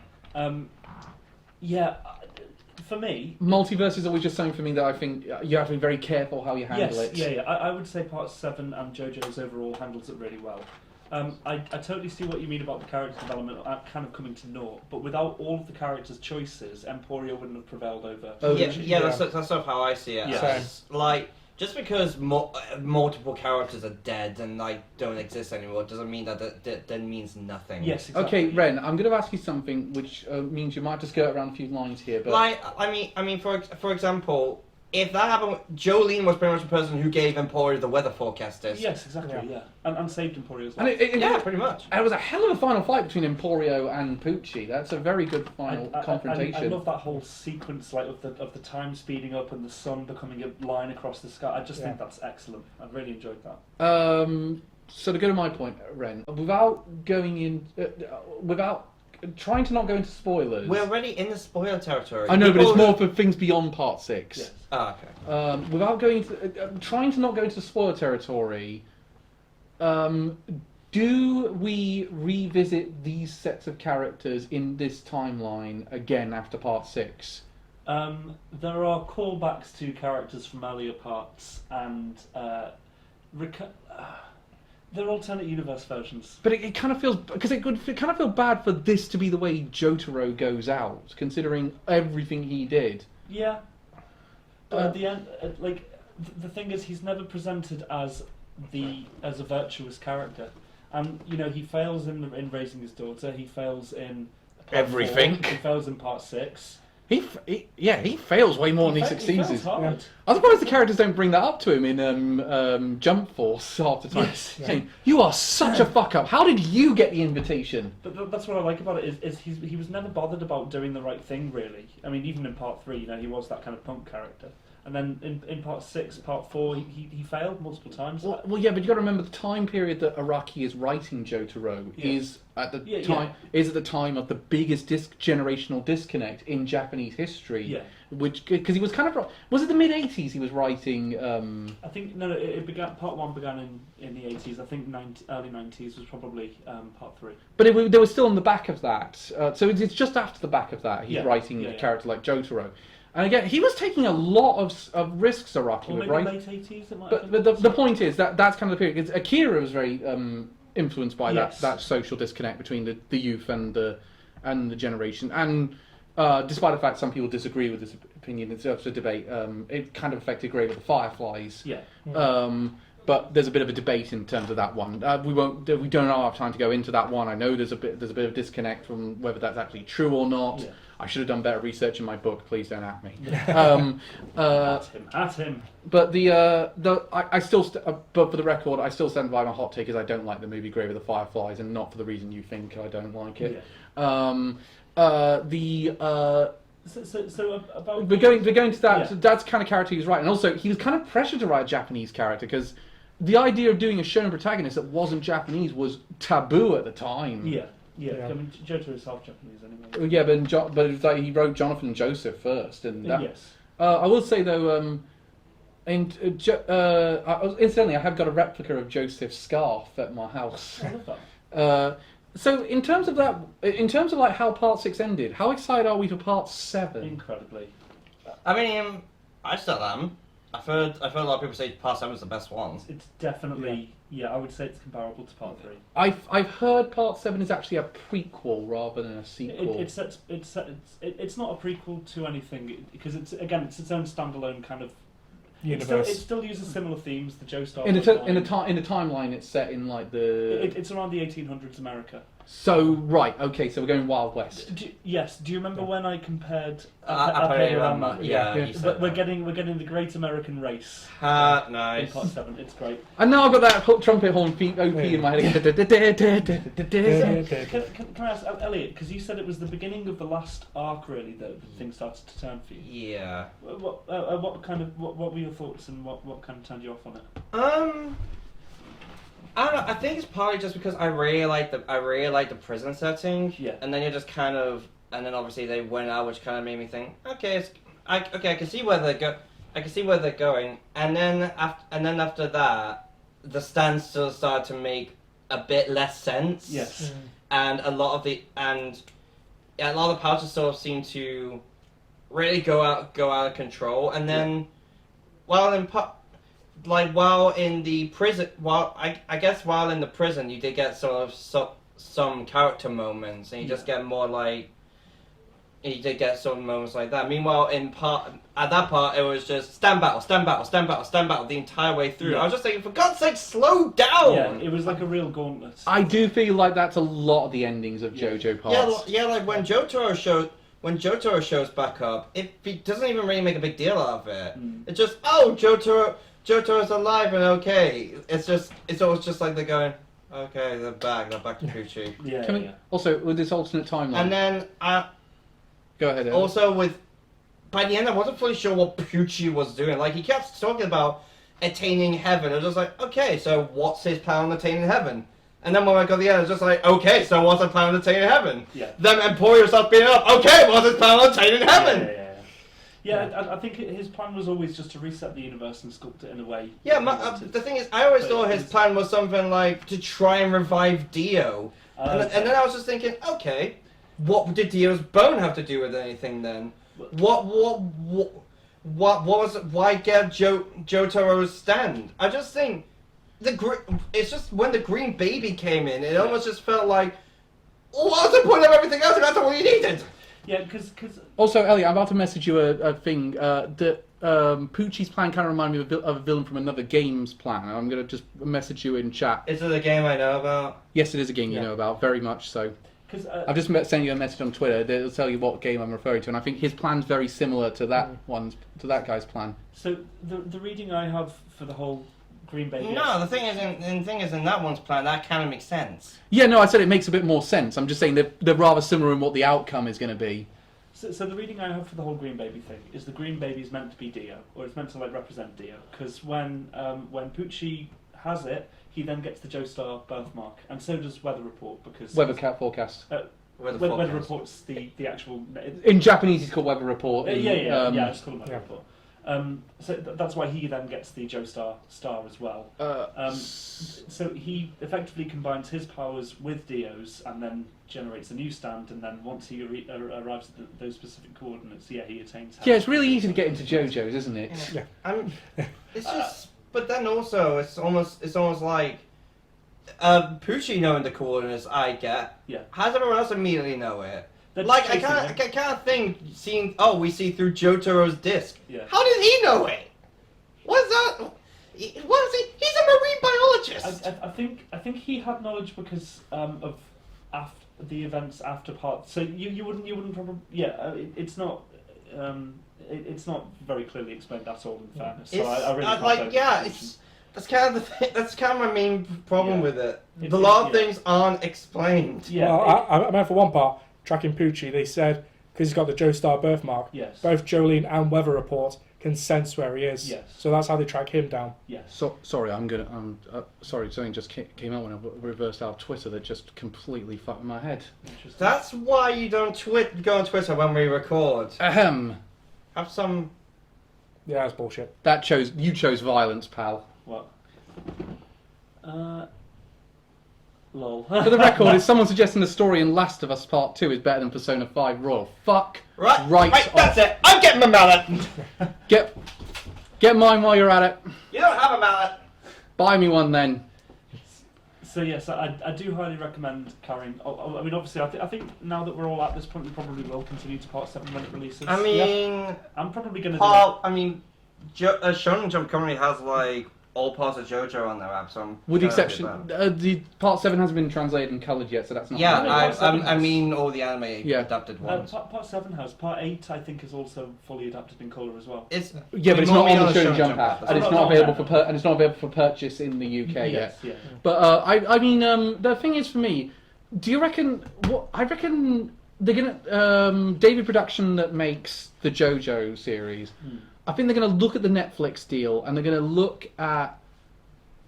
For me... multiverse is always just something for me that I think you have to be very careful how you handle it. Yeah. I would say Part 7 and JoJo's overall handles it really well. I totally see what you mean about the character development kind of coming to naught, but without all of the characters' choices, Emporio wouldn't have prevailed over. That's sort of how I see it. Yeah. Like, just because multiple characters are dead and like don't exist anymore doesn't mean that means nothing. Yes, exactly. Okay, Ren, I'm going to ask you something which means you might just go around a few lines here. But Like, I mean, for example, if that happened, Jolene was pretty much the person who gave Emporio the weather forecasters. Yes, exactly. Yeah, and saved Emporio as well. and Yeah, pretty much. And it was a hell of a final fight between Emporio and Pucci. That's a very good final confrontation. I love that whole sequence, like of the time speeding up and the sun becoming a line across the sky. I just think that's excellent. I really enjoyed that. So to go to my point, Ren, without trying to not go into spoilers. We're already in the spoiler territory. I know, but it's more for things beyond Part 6. Yes. Oh, okay. Without going to, trying to not go into spoiler territory, do we revisit these sets of characters in this timeline again after Part 6? There are callbacks to characters from earlier parts, and they're alternate universe versions. But it kind of feels because it kind of feel bad for this to be the way Jotaro goes out, considering everything he did. Yeah. But at the end, the thing is, he's never presented as a virtuous character, and he fails in raising his daughter. He fails in part Everything. 4, he fails in Part 6. He fails way more than he succeeds. He fails hard. I'm surprised the characters don't bring that up to him in Jump Force half the time. Yes. Saying, "You are such a fuck up. How did you get the invitation?" But that's what I like about it is he was never bothered about doing the right thing, really. I mean, even in Part 3, he was that kind of punk character. And then in Part 6, Part 4, he failed multiple times. Well, yeah, but you got to remember the time period that Araki is writing Jotaro is at the time of the biggest generational disconnect in Japanese history. Yeah. Which because he was kind of was it the mid '80s he was writing? I think it began. Part 1 began in the '80s. I think early '90s was probably Part 3. But they were still on the back of that. So it's just after the back of that he's writing a character like Jotaro. And again, he was taking a lot of risks, Araki, Or maybe right? late 80s. It might But have been. the point is that's kind of the period. 'Cause Akira was very influenced by Yes. that social disconnect between the youth and the generation. And despite the fact some people disagree with this opinion, it's up to debate. It kind of affected Grave of the Fireflies. Yeah. But there's a bit of a debate in terms of that one. We don't have time to go into that one. I know there's a bit of disconnect from whether that's actually true or not. Yeah. I should have done better research in my book. Please don't at me. At him. But but for the record, I still stand by my hot take. Is I don't like the movie Grave of the Fireflies, and not for the reason you think I don't like it. Yeah. About We're going to that. Yeah. So that's the kind of character he was writing. And also, he was kind of pressured to write a Japanese character because the idea of doing a shonen protagonist that wasn't Japanese was taboo at the time. Yeah. I mean, Jotaro is half Japanese anyway. Yeah, but it was like he wrote Jonathan and Joseph first, and that, Yes. I will say though, incidentally, I have got a replica of Joseph's scarf at my house. I love that. So in terms of like how Part 6 ended, how excited are we for Part 7? Incredibly. I mean, I still am. I've heard a lot of people say Part 7 is the best one. It's definitely, I would say it's comparable to Part 3. I've heard Part 7 is actually a prequel rather than a sequel. It's not a prequel to anything because it's its own standalone kind of universe. It still uses similar themes. The Joestar in the timeline it's set in like the. It's around the 1800s America. So, right, okay, so we're going Wild West. Yes. Do you remember when I compared Yeah. Yeah. You said We're that. getting the Great American Race in Nice. part 7. It's great. And now I've got that trumpet horn OP in my head. Can I ask Elliot? Because you said it was the beginning of the last arc, really, that things started to turn for you. Yeah. What were your thoughts, and what kind of turned you off on it? I don't know. I think it's partly just because I really like the prison setting. Yeah. And then you're just kind of, and then obviously they went out, which kind of made me think, okay, I can see where they're going. And then after that, the standstill started to make a bit less sense. Yes. And a lot of the pouches sort of seem to really go out of control. And then, while in the prison, while in the prison, you did get sort of some character moments, and you just get more like, you did get some moments like that. Meanwhile, at that part, it was just stand battle the entire way through. Yeah. I was just thinking, for God's sake, slow down! Yeah, it was like a real gauntlet. I do feel like that's a lot of the endings of JoJo parts. Yeah, like when Jotaro shows back up, it doesn't even really make a big deal out of it. It's just, oh, Jotaro's alive and okay. It's always just like they're going, okay, they're back to Pucci. Yeah. Also, with this alternate timeline. And then Go ahead, Ed. also by the end, I wasn't fully sure what Pucci was doing. Like, he kept talking about attaining heaven. I was just like, okay, so what's his plan on attaining heaven? And then when I got to the end, I was just like, okay, so what's his plan on attaining heaven? Yeah. Then Emporio starts beating up, okay, what's his plan on attaining heaven? Yeah, I think his plan was always just to reset the universe and sculpt it in a way. Yeah, that he wanted. the thing is, I always But thought his it's- plan was something like to try and revive Dio. And then I was just thinking, okay, what did Dio's bone have to do with anything then? Why get Jotaro's stand? I just think it's just when the green baby came in, it almost just felt like, what's the point of everything else if that's all you needed? Yeah, because Also, Elliot, I'm about to message you a thing that Pucci's plan kind of reminded me of a villain from another game's plan. I'm going to just message you in chat. Is it a game I know about? Yes, it is a game you know about, very much so. I've just sent you a message on Twitter. It'll tell you what game I'm referring to, and I think his plan's very similar to that guy's plan. So the reading I have for the whole Green Baby. No, the thing is, in that one's plan, that kind of makes sense. Yeah, no, I said it makes a bit more sense. I'm just saying they're rather similar in what the outcome is going to be. So the reading I have for the whole Green Baby thing is the Green Baby is meant to be Dio, or it's meant to represent Dio, because when Pucci has it, he then gets the Joestar birthmark, and so does Weather Report, because Weather forecast. Weather Report's the actual. In Japanese, it's called Weather Report. I just call him Weather Report. So that's why he then gets the Joestar star as well. So he effectively combines his powers with Dio's and then generates a new stand, and then once he arrives at those specific coordinates, he attains. Yeah, it's really easy to get into JoJo's, isn't it? Yeah. It's just, but then also it's almost like Pucci knowing the coordinates I get. Yeah. How does everyone else immediately know it? They're Like I chasing him. can't think we see through Jotaro's disc. Yeah. How did he know it? What's that? What is he? He's a marine biologist. I think he had knowledge because of the events after part. So you wouldn't probably it's not very clearly explained at all in fairness. So I really can't go into conclusions. That's kind of the thing. That's kind of my main problem with it. It's- A lot of yeah. things aren't explained. Yeah. Well, I meant for one part, tracking Pucci, they said, because he's got the Joestar birthmark, Yes. both Jolene and Weather Report can sense where he is. Yes. So that's how they track him down. Yes. So, sorry, sorry, something just came out when I reversed out Twitter that just completely fucked my head. Interesting. That's why you don't go on Twitter when we record. Ahem. Have some. Yeah, that's bullshit. You chose violence, pal. What? Lol. For the record, is someone suggesting the story in Last of Us Part 2 is better than Persona 5 Royal? Fuck right That's off. it. I'm getting my mallet. Get mine while you're at it. You don't have a mallet. Buy me one then. So yes, I do highly recommend carrying. I mean, obviously, I think now that we're all at this point, we probably will continue to part 7-minute releases. I mean, I'm probably going to. Shonen Jump currently has like all parts of JoJo on their app, so I'm With the gonna exception, do that. the part 7 hasn't been translated and coloured yet, so that's not. Yeah, Part seven I has- mean all the anime Yeah. adapted ones. Part 7 has. Part 8, I think, is also fully adapted in colour as well. It's Yeah, but it's not normally on the Shonen Shonen Jump app, and it's Oh, not no, available no. and it's not available for purchase in the UK yet. Yes, yeah. But I mean, the thing is for me, do you reckon? I reckon they're gonna David Production that makes the JoJo series. I think they're gonna look at the Netflix deal and they're gonna look at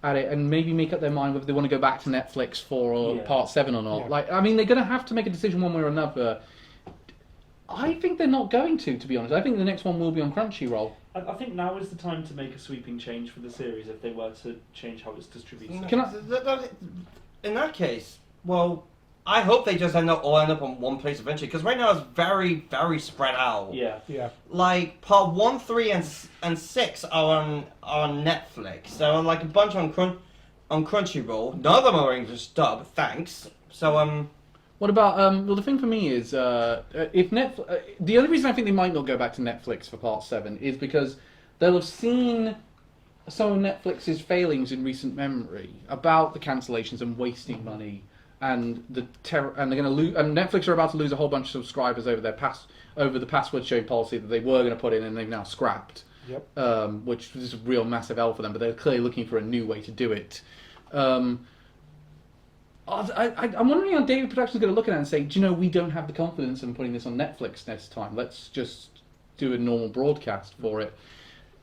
it and maybe make up their mind whether they want to go back to Netflix for Yeah. part 7 or not. Yeah. Like, I mean, they're gonna have to make a decision one way or another. I think they're not going to be honest. I think the next one will be on Crunchyroll. I think now is the time to make a sweeping change for the series if they were to change how it's distributed. Can I- In that case, well, I hope they just all end up on one place eventually, because right now it's very, very spread out. Yeah. Yeah. Like part 1, 3, and 6 are on Netflix. There are like a bunch on Crunchyroll. None of them are English dub. Thanks. So What about well, the thing for me is if Netflix. The only reason I think they might not go back to Netflix for part 7 is because they'll have seen some of Netflix's failings in recent memory about the cancellations and wasting money and and they're going to lose. And Netflix are about to lose a whole bunch of subscribers over the password sharing policy that they were going to put in and they've now scrapped. Yep. Which is a real massive L for them, but they're clearly looking for a new way to do it. I'm wondering how David Production's going to look at it and say, do you know, we don't have the confidence in putting this on Netflix next time. Let's just do a normal broadcast for it.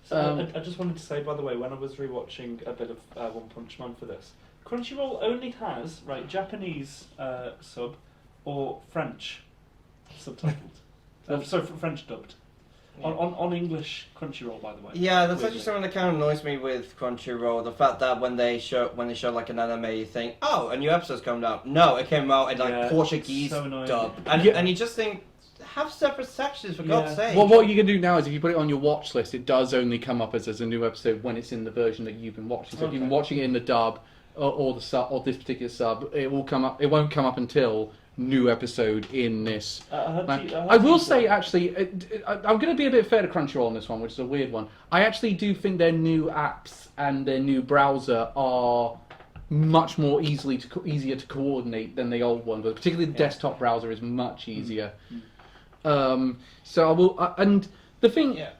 So I just wanted to say, by the way, when I was rewatching a bit of One Punch Man for this, Crunchyroll only has Japanese sub or French subtitled. Sorry, French dubbed. Yeah. On English Crunchyroll, by the way. yeah, that's Weirdly. actually something that kind of annoys me with Crunchyroll. The fact that when they show like an anime, you think, oh, a new episode's coming out. No, it came out in like Yeah, Portuguese so annoying. dub, and Yeah. and you just think, have separate sections for God's sake. Well, what you can do now is if you put it on your watch list, it does only come up as a new episode when it's in the version that you've been watching. So if you've been Okay. watching it in the dub or the sub or this particular sub, it will come up. It won't come up until new episode in this. I will say, actually, I'm going to be a bit fair to Crunchyroll on this one, which is a weird one. I actually do think their new apps and their new browser are much more easier to coordinate than the old one, but particularly the desktop browser is much easier. So I will, and the thing. Yeah.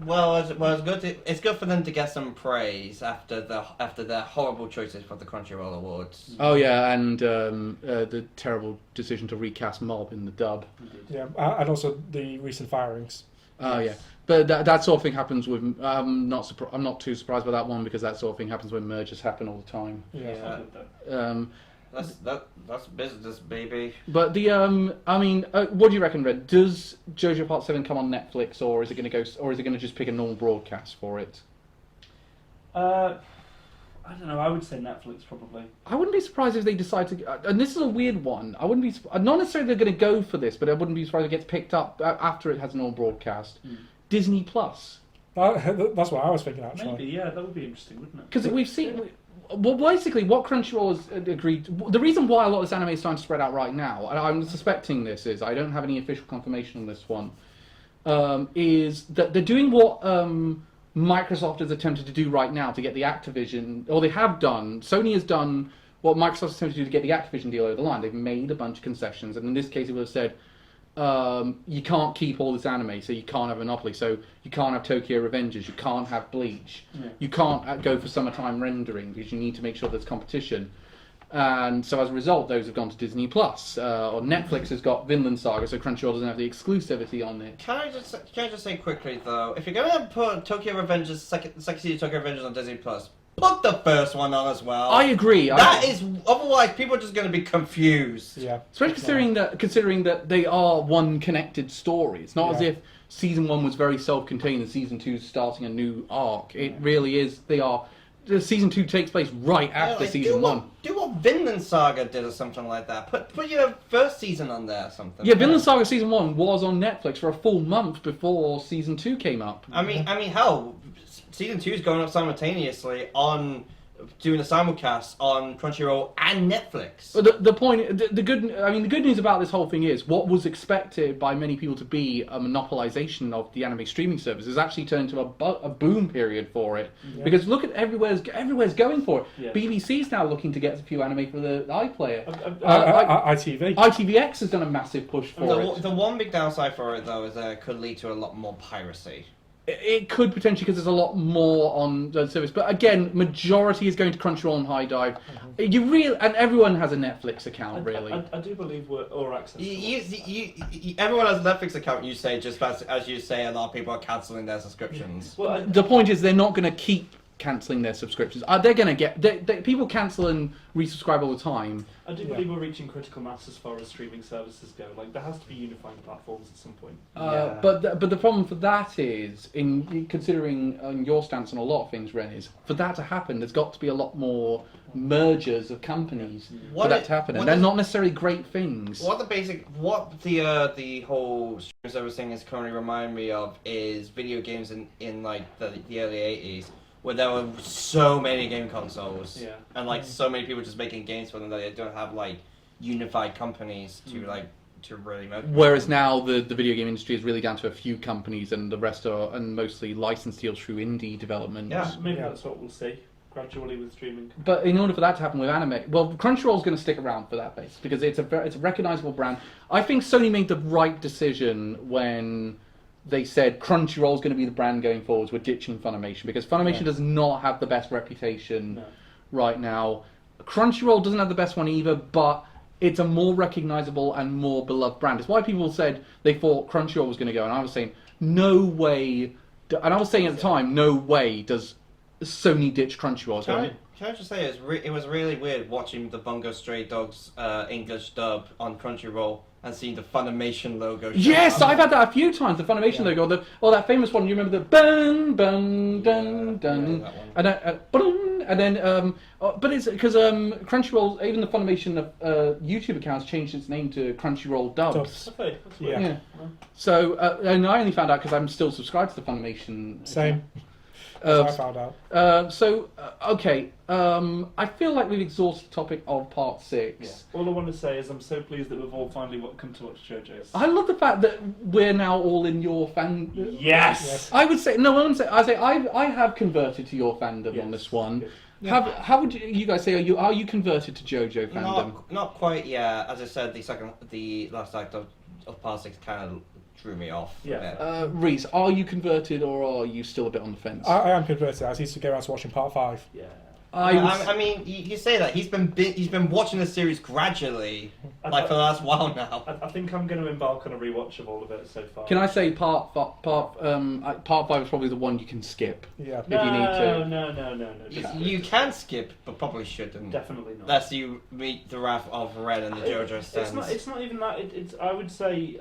Well, it's good for them to get some praise after their horrible choices for the Crunchyroll Awards. Oh yeah, and the terrible decision to recast Mob in the dub. Yeah. And also the recent firings. Oh yeah, but that sort of thing happens with. I'm not too surprised by that one because that sort of thing happens when mergers happen all the time. Yeah. That's business, baby. But the I mean, what do you reckon, Red? Does JoJo Part 7 come on Netflix, or is it going to go, or is it going to just pick a normal broadcast for it? I don't know. I would say Netflix probably. I wouldn't be surprised if they decide to. And this is a weird one. I wouldn't be not necessarily they're going to go for this, but I wouldn't be surprised if it gets picked up after it has a normal broadcast. Disney Plus. That's what I was thinking actually. Maybe, yeah, that would be interesting, wouldn't it? Because we've seen. Well, basically, what Crunchyroll has agreed. The reason why a lot of this anime is starting to spread out right now, and I'm suspecting this is I don't have any official confirmation on this one, is that they're doing what Microsoft has attempted to do right now to get the Activision, or they have done. Sony has done what Microsoft has attempted to do to get the Activision deal over the line. They've made a bunch of concessions, and in this case, it would have said. You can't keep all this anime, so you can't have Monopoly, so you can't have Tokyo Revengers, you can't have Bleach, you can't go for summertime rendering because you need to make sure there's competition. And so as a result, those have gone to Disney Plus, or Netflix has got Vinland Saga, so Crunchyroll doesn't have the exclusivity on it. Can I just say quickly though, if you're gonna put Tokyo Revengers, second season of Tokyo Revengers on Disney Plus, put the first one on as well. I agree. Otherwise people are just gonna be confused. Yeah. Especially considering that they are one connected story. It's not as if season 1 was very self-contained and season 2 is starting a new arc. It really is. Season 2 takes place right after season 1. Do what Vinland Saga did or something like that. Put your first season on there or something. Yeah, Vinland Saga season 1 was on Netflix for a full month before season 2 came up. I mean, hell, season 2 is going up simultaneously on doing a simulcast on Crunchyroll and Netflix. But the point, the good news about this whole thing is what was expected by many people to be a monopolization of the anime streaming service has actually turned into a boom period for it. Yeah. Because look at everywhere's going for it. Yeah. BBC's now looking to get a few anime for the iPlayer. ITV. ITVX has done a massive push for it. The one big downside for it, though, is that it could lead to a lot more piracy. It could potentially, because there's a lot more on the service, but again, majority is going to Crunchyroll and High Dive. And everyone has a Netflix account, really. I do believe we're or access. Everyone has a Netflix account. You say just as you say, a lot of people are cancelling their subscriptions. Well, The point is, they're not going to keep cancelling their subscriptions. They're going to get people cancel and resubscribe all the time. I do believe we're reaching critical mass as far as streaming services go. Like, there has to be unifying platforms at some point. But the problem for that is, in considering your stance on a lot of things, Ren, is for that to happen, there's got to be a lot more mergers of companies for that to happen, and they're not necessarily great things. What the whole streaming service thing is currently reminding me of is video games in like the early 80s. Where there were so many game consoles, and like so many people just making games for them that they don't have like unified companies to really make. Whereas now the video game industry is really down to a few companies, and the rest are and mostly licensed deals through indie development. Yeah. Maybe that's what we'll see gradually with streaming. But in order for that to happen with anime, well, Crunchyroll's going to stick around for that base because it's a recognizable brand. I think Sony made the right decision when they said Crunchyroll's going to be the brand going forwards. We're ditching Funimation because Funimation does not have the best reputation right now. Crunchyroll doesn't have the best one either, but it's a more recognizable and more beloved brand. It's why people said they thought Crunchyroll was going to go, and I was saying, no way. And I was saying at the time, no way does Sony ditch Crunchyroll. Can I just say, it was really weird watching the Bungo Stray Dogs English dub on Crunchyroll and seeing the Funimation logo. Yes, I've had that a few times. The Funimation logo, that famous one. You remember the bun bun dun dun, and then but it's because Crunchyroll, even the Funimation YouTube accounts changed its name to Crunchyroll Dubs. Okay, that's weird. Yeah. So and I only found out because I'm still subscribed to the Funimation. Same. I found out. Okay. I feel like we've exhausted the topic of part 6. Yeah. All I want to say is I'm so pleased that we've all finally come to watch JoJo's. I love the fact that we're now all in your fan. Yes. I would say no. I have converted to your fandom on this one. Yeah. How would you guys say are you converted to JoJo fandom? Not quite yet. As I said, the last act of part 6 kind of threw me off. Yeah. Reese, are you converted or are you still a bit on the fence? I am converted. I need to get around to watching part 5. Yeah. I mean, you say that he's been watching the series gradually, for the last while now. I think I'm going to embark on a rewatch of all of it so far. Can I say part 5 is probably the one you can skip? Yeah. If you need to. No. You can skip, but probably shouldn't. Definitely not. Unless you meet the wrath of Red and the JoJo stands. It's not even that. It's I would say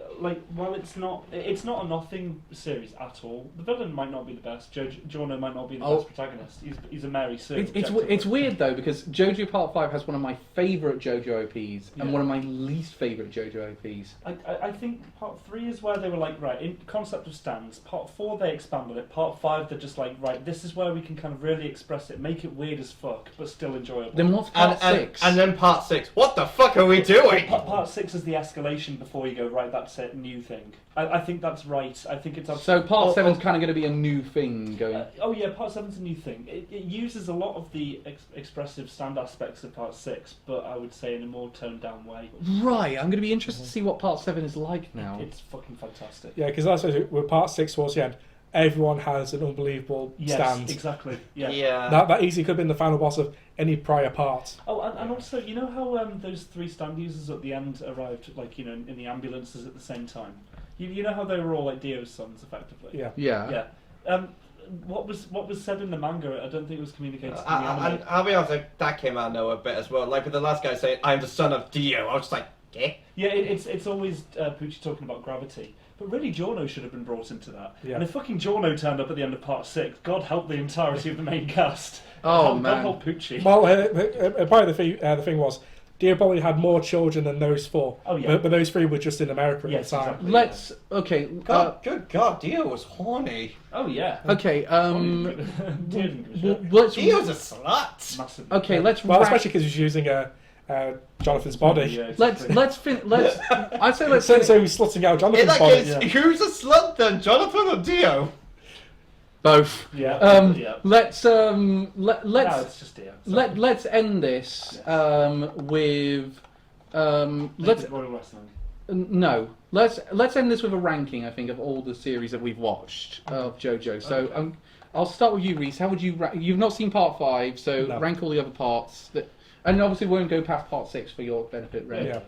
while it's not a nothing series at all. The villain might not be the best. Giorno might not be the best protagonist. He's a Mary Sue. It's weird though because JoJo Part 5 has one of my favourite JoJo OPs and one of my least favourite JoJo OPs. I think Part 3 is where they were like, right, in concept of stands. Part 4 they expanded it. Part 5 they're just like, right, this is where we can kind of really express it, make it weird as fuck, but still enjoyable. Then what's Part 6? And then Part 6. What the fuck are we doing? Part 6 is the escalation before you go, right, that's it, new thing. I think that's right. I think it's so Part 7's kind of going to be a new thing going. Part 7's a new thing. It uses a lot of the expressive stand aspects of Part 6, but I would say in a more toned down way. Right, I'm going to be interested to see what Part 7 is like now. It's fucking fantastic. Yeah, because that's with Part 6 towards the end. Everyone has an unbelievable stand. Exactly. Yeah. That easily could have been the final boss of any prior part. Oh, and also, you know how those 3 stand users at the end arrived, in the ambulances at the same time. You know how they were all like Dio's sons, effectively. Yeah. What was said in the manga, I don't think it was communicated in the anime. I'll be honest, that came out of nowhere a bit as well. Like with the last guy saying, "I'm the son of Dio," I was just like, "Eh?" Yeah, it's always Pucci talking about gravity. But really, Giorno should have been brought into that. Yeah. And if fucking Giorno turned up at the end of Part 6, God help the entirety of the main cast. Oh, man. God help Pucci. Well, part of the thing was, Dio probably had more children than those 4. Oh, yeah. But those 3 were just in America at Yes, the time. exactly. Let's okay. Good God, Dio was horny. Oh yeah. Okay. Let's Dio's a slut. Massively. okay. Let's Well, rank- especially because he's using Jonathan's body. Yeah, exactly. let's. I'd say let's. So he's slutting out In Jonathan's that body. case, yeah. who's a slut then, Jonathan or Dio? Both. Yeah. Yeah. Let's No, let's it's just Dio. let's end this with let's Royal Wrestling. no let's end this with a ranking. I think of all the series that we've watched of JoJo. So Okay. I'll start with you, Reese. How would you you've not seen part 5, so No. rank all the other parts. And obviously we won't go past part 6 for your benefit, Ray. Yeah.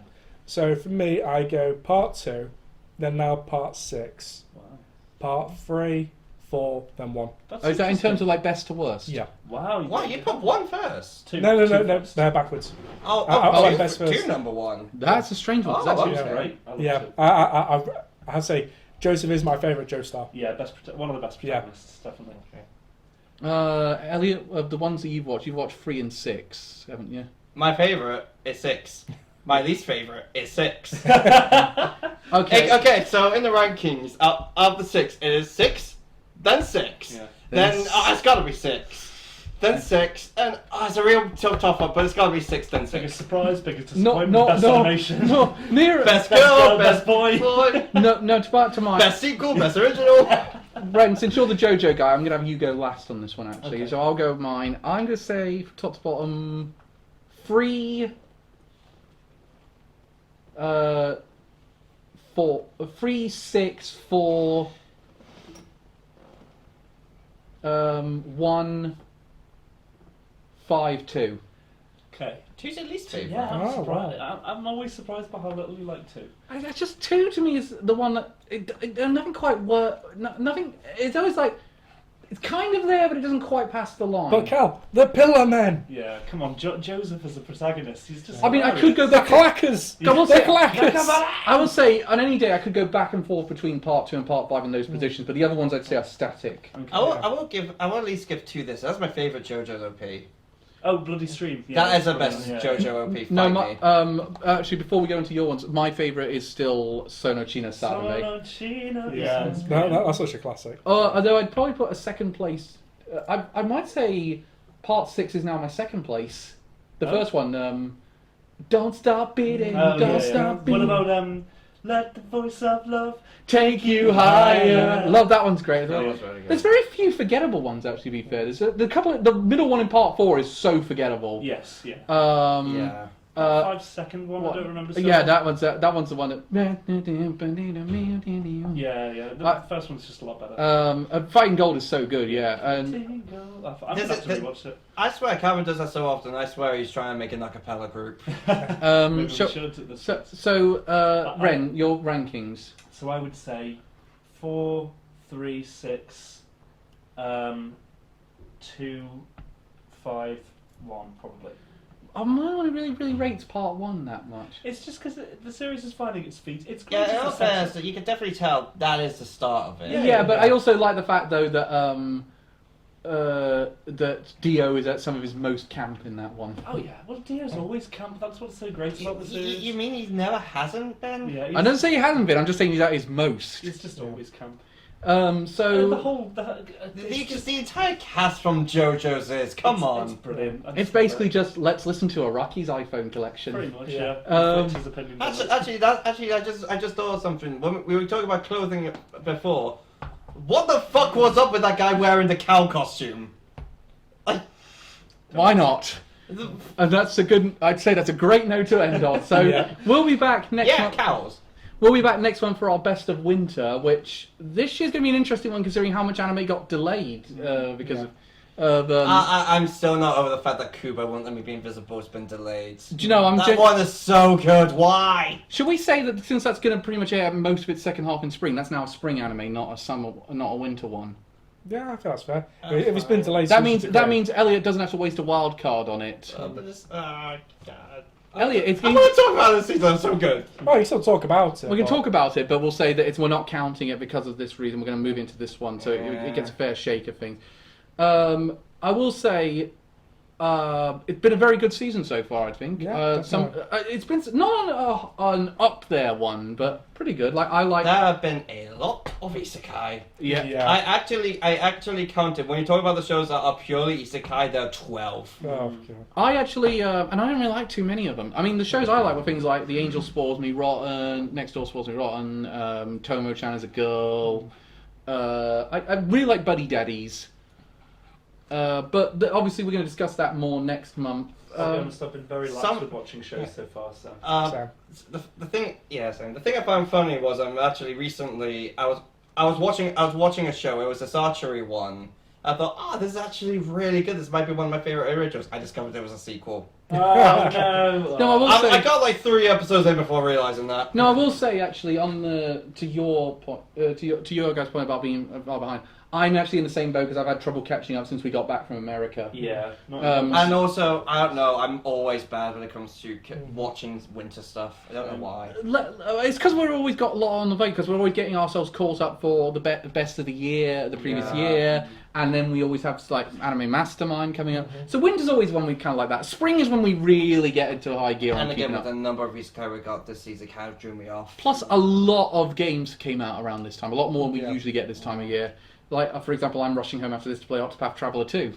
So for me, I go part 2, then now part 6, Wow. part 3, 4, then 1. That's Oh, is that in interesting. terms of like best to worst? Yeah. Wow. What? You put 1 first? Two. No, two no, first. they're backwards. Oh, like two, best first. 2 number 1. That's a strange one. 'cause Oh, that's That was yeah. great. I loved Yeah, it. I have to say, Joseph is my favourite Joestar. Yeah, one of the best Yeah. protagonists, definitely. Elliot, of the ones that you've watched 3 and 6, haven't you? My favourite is 6. My least favourite is 6. Okay. Okay, so in the rankings, out of the 6, it is 6, then 6. Yeah. Then it's got to be 6. Then 6, and it's a real tough one, but it's got to be 6, then 6. Biggest surprise, biggest No, disappointment, no, best no, animation. no, near Best Best girl, girl, best best boy. boy, no, to mine. best sequel, best original. Ren, since you're the JoJo guy, I'm going to have you go last on this one, actually. Okay. So I'll go with mine. I'm going to say, from top to bottom, 3, 4, 3, 6, 4, 1, 5, 2. Okay. Who's your least favourite? Yeah, I'm Oh, surprised. I'm always surprised by how little you like 2. That's just 2 to me is the one that nothing quite work. Nothing. It's always like it's kind of there, but it doesn't quite pass the line. But Cal, the Pillar Men, Yeah, come on, Joseph as a protagonist, he's just. I mean, I could go the back. Clackers, I will the say, Clackers. I will say, on any day, I could go back and forth between part 2 and part 5 in those positions, but the other ones I'd say are static. Okay. I will at least give 2 this. That's my favourite JoJo's OP. Oh, Bloody Stream. Yeah, That is the that's best brilliant, yeah. JoJo OP. No, Fight me. actually, before we go into your ones, my favourite is still Sonochina Sadame. Sonochina, Yeah, yes. that's such a classic. Although I'd probably put a second place. I might say part 6 is now my second place. The Oh. first one, don't stop beating, Oh, don't yeah, stop yeah. beating. What about Let the Voice of Love Take you higher. Yeah. Love that one's great as well. That was very good. There's very few forgettable ones, actually. To be fair, there's the middle one in part 4 is so forgettable. Yes, yeah. Yeah. 5-second one, what- I don't remember. So Yeah, well. that one's the one that. Yeah. The Uh, first one's just a lot better. Fighting Gold is so good, yeah. And Tingle. I Does have to it- rewatch it. I swear Cameron does that so often. I swear he's trying to make an a cappella group. Maybe we so, should at this so, point. so Ren, your rankings. So I would say 4, 3, 6, 2, 5, 1, probably. Oh, no one really rates part 1 that much. It's just because the series is finding its feet. It's Yeah, great in as all a setup. fairness, you can definitely tell that is the start of it. Yeah, but I also like the fact though that Dio is at some of his most camp in that one. Oh yeah, well Dio's always camp. That's what's so great about the series. You mean he never hasn't been? Yeah, I don't say he hasn't been. I'm just saying he's at his most. He's just always camp. So the whole The entire cast from JoJo's is. Come on. It's brilliant. I it's just basically love just let's listen to Araki's iPhone collection. it. pretty much. Yeah. Yeah. Um, Reflects his opinion on it. Actually, I just thought of something. When we were talking about clothing before, what the fuck was up with that guy wearing the cow costume? Like, Why not? And that's a good. I'd say that's a great note to end on. So Yeah. we'll be back next yeah, month. cows. We'll be back next one for our best of winter, which this year's going to be an interesting one considering how much anime got delayed because of. I'm still not over the fact that Kubo won't let me be invisible. It's been delayed. Do you know? That one is so good. Why? Should we say that since that's going to pretty much air most of its second half in spring, that's now a spring anime, not a winter one. Yeah, I think that's fair. That's If it's been fine. delayed, That since means it's that great. means Elliot doesn't have to waste a wild card on it. But it's God. Elliot, it's I want to talk about this season. It's so good. Well, you still talk about it. we can but- talk about it, but we'll say that we're not counting it because of this reason. We're going to move into this one, so it gets a fair shake of things. I will say, it's been a very good season so far, I think. Yeah, It's been not an up there one, but pretty good. Like I like. There have been a lot of isekai. Yeah. I actually counted. When you talk about the shows that are purely isekai, there are 12. Oh, God. I actually, and I don't really like too many of them. I mean, the shows I like were things like The Angel Spoils Me Rotten, Next Door Spoils Me Rotten, Tomo-chan as a Girl. I really like Buddy Daddies. But obviously we're going to discuss that more next month. I'll be honest, I've been very lax with watching shows so far. So. The thing I found funny was actually recently I was watching a show. It was this archery one. I thought, this is actually really good. This might be one of my favorite originals. I discovered there was a sequel. Oh no! No, I will say. I got like 3 episodes in before realizing that. No, I will say actually to your point, to your guys' point about being far behind. I'm actually in the same boat because I've had trouble catching up since we got back from America. Yeah. And also, I don't know, I'm always bad when it comes to watching winter stuff. I don't know why. It's because we've always got a lot on the vote because we're always getting ourselves caught up for the best of the year, the previous year, and then we always have like Anime Mastermind coming up. So winter's always when we kind of like that. Spring is when we really get into a high gear. And again, with the number of isekai we got this season, kind of drew me off. Plus, a lot of games came out around this time. A lot more than we usually get this time of year. Like, for example, I'm rushing home after this to play Octopath Traveler 2.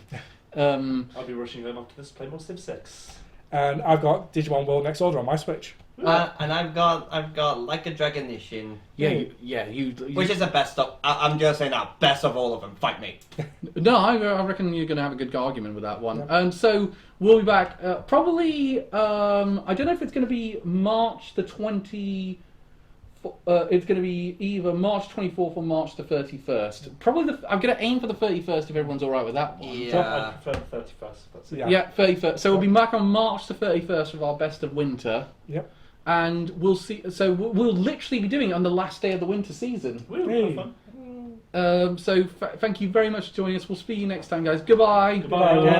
I'll be rushing home after this to play more Civ 6. And I've got Digimon World Next Order on my Switch. And I've got Like a Dragon Ishin. You Which is the best of... I'm just saying that, best of all of them. Fight me. No, I reckon you're going to have a good argument with that one. And so we'll be back probably... I don't know if it's going to be March the 20... it's going to be either March 24th or March the 31st. Probably I'm going to aim for the 31st if everyone's all right with that one. Yeah. I prefer the 31st. That's it. Yeah, 31st. So we'll be back on March the 31st with our best of winter. Yep. And we'll see. So we'll literally be doing it on the last day of the winter season. Have fun. So thank you very much for joining us. We'll see you next time, guys. Goodbye. Goodbye.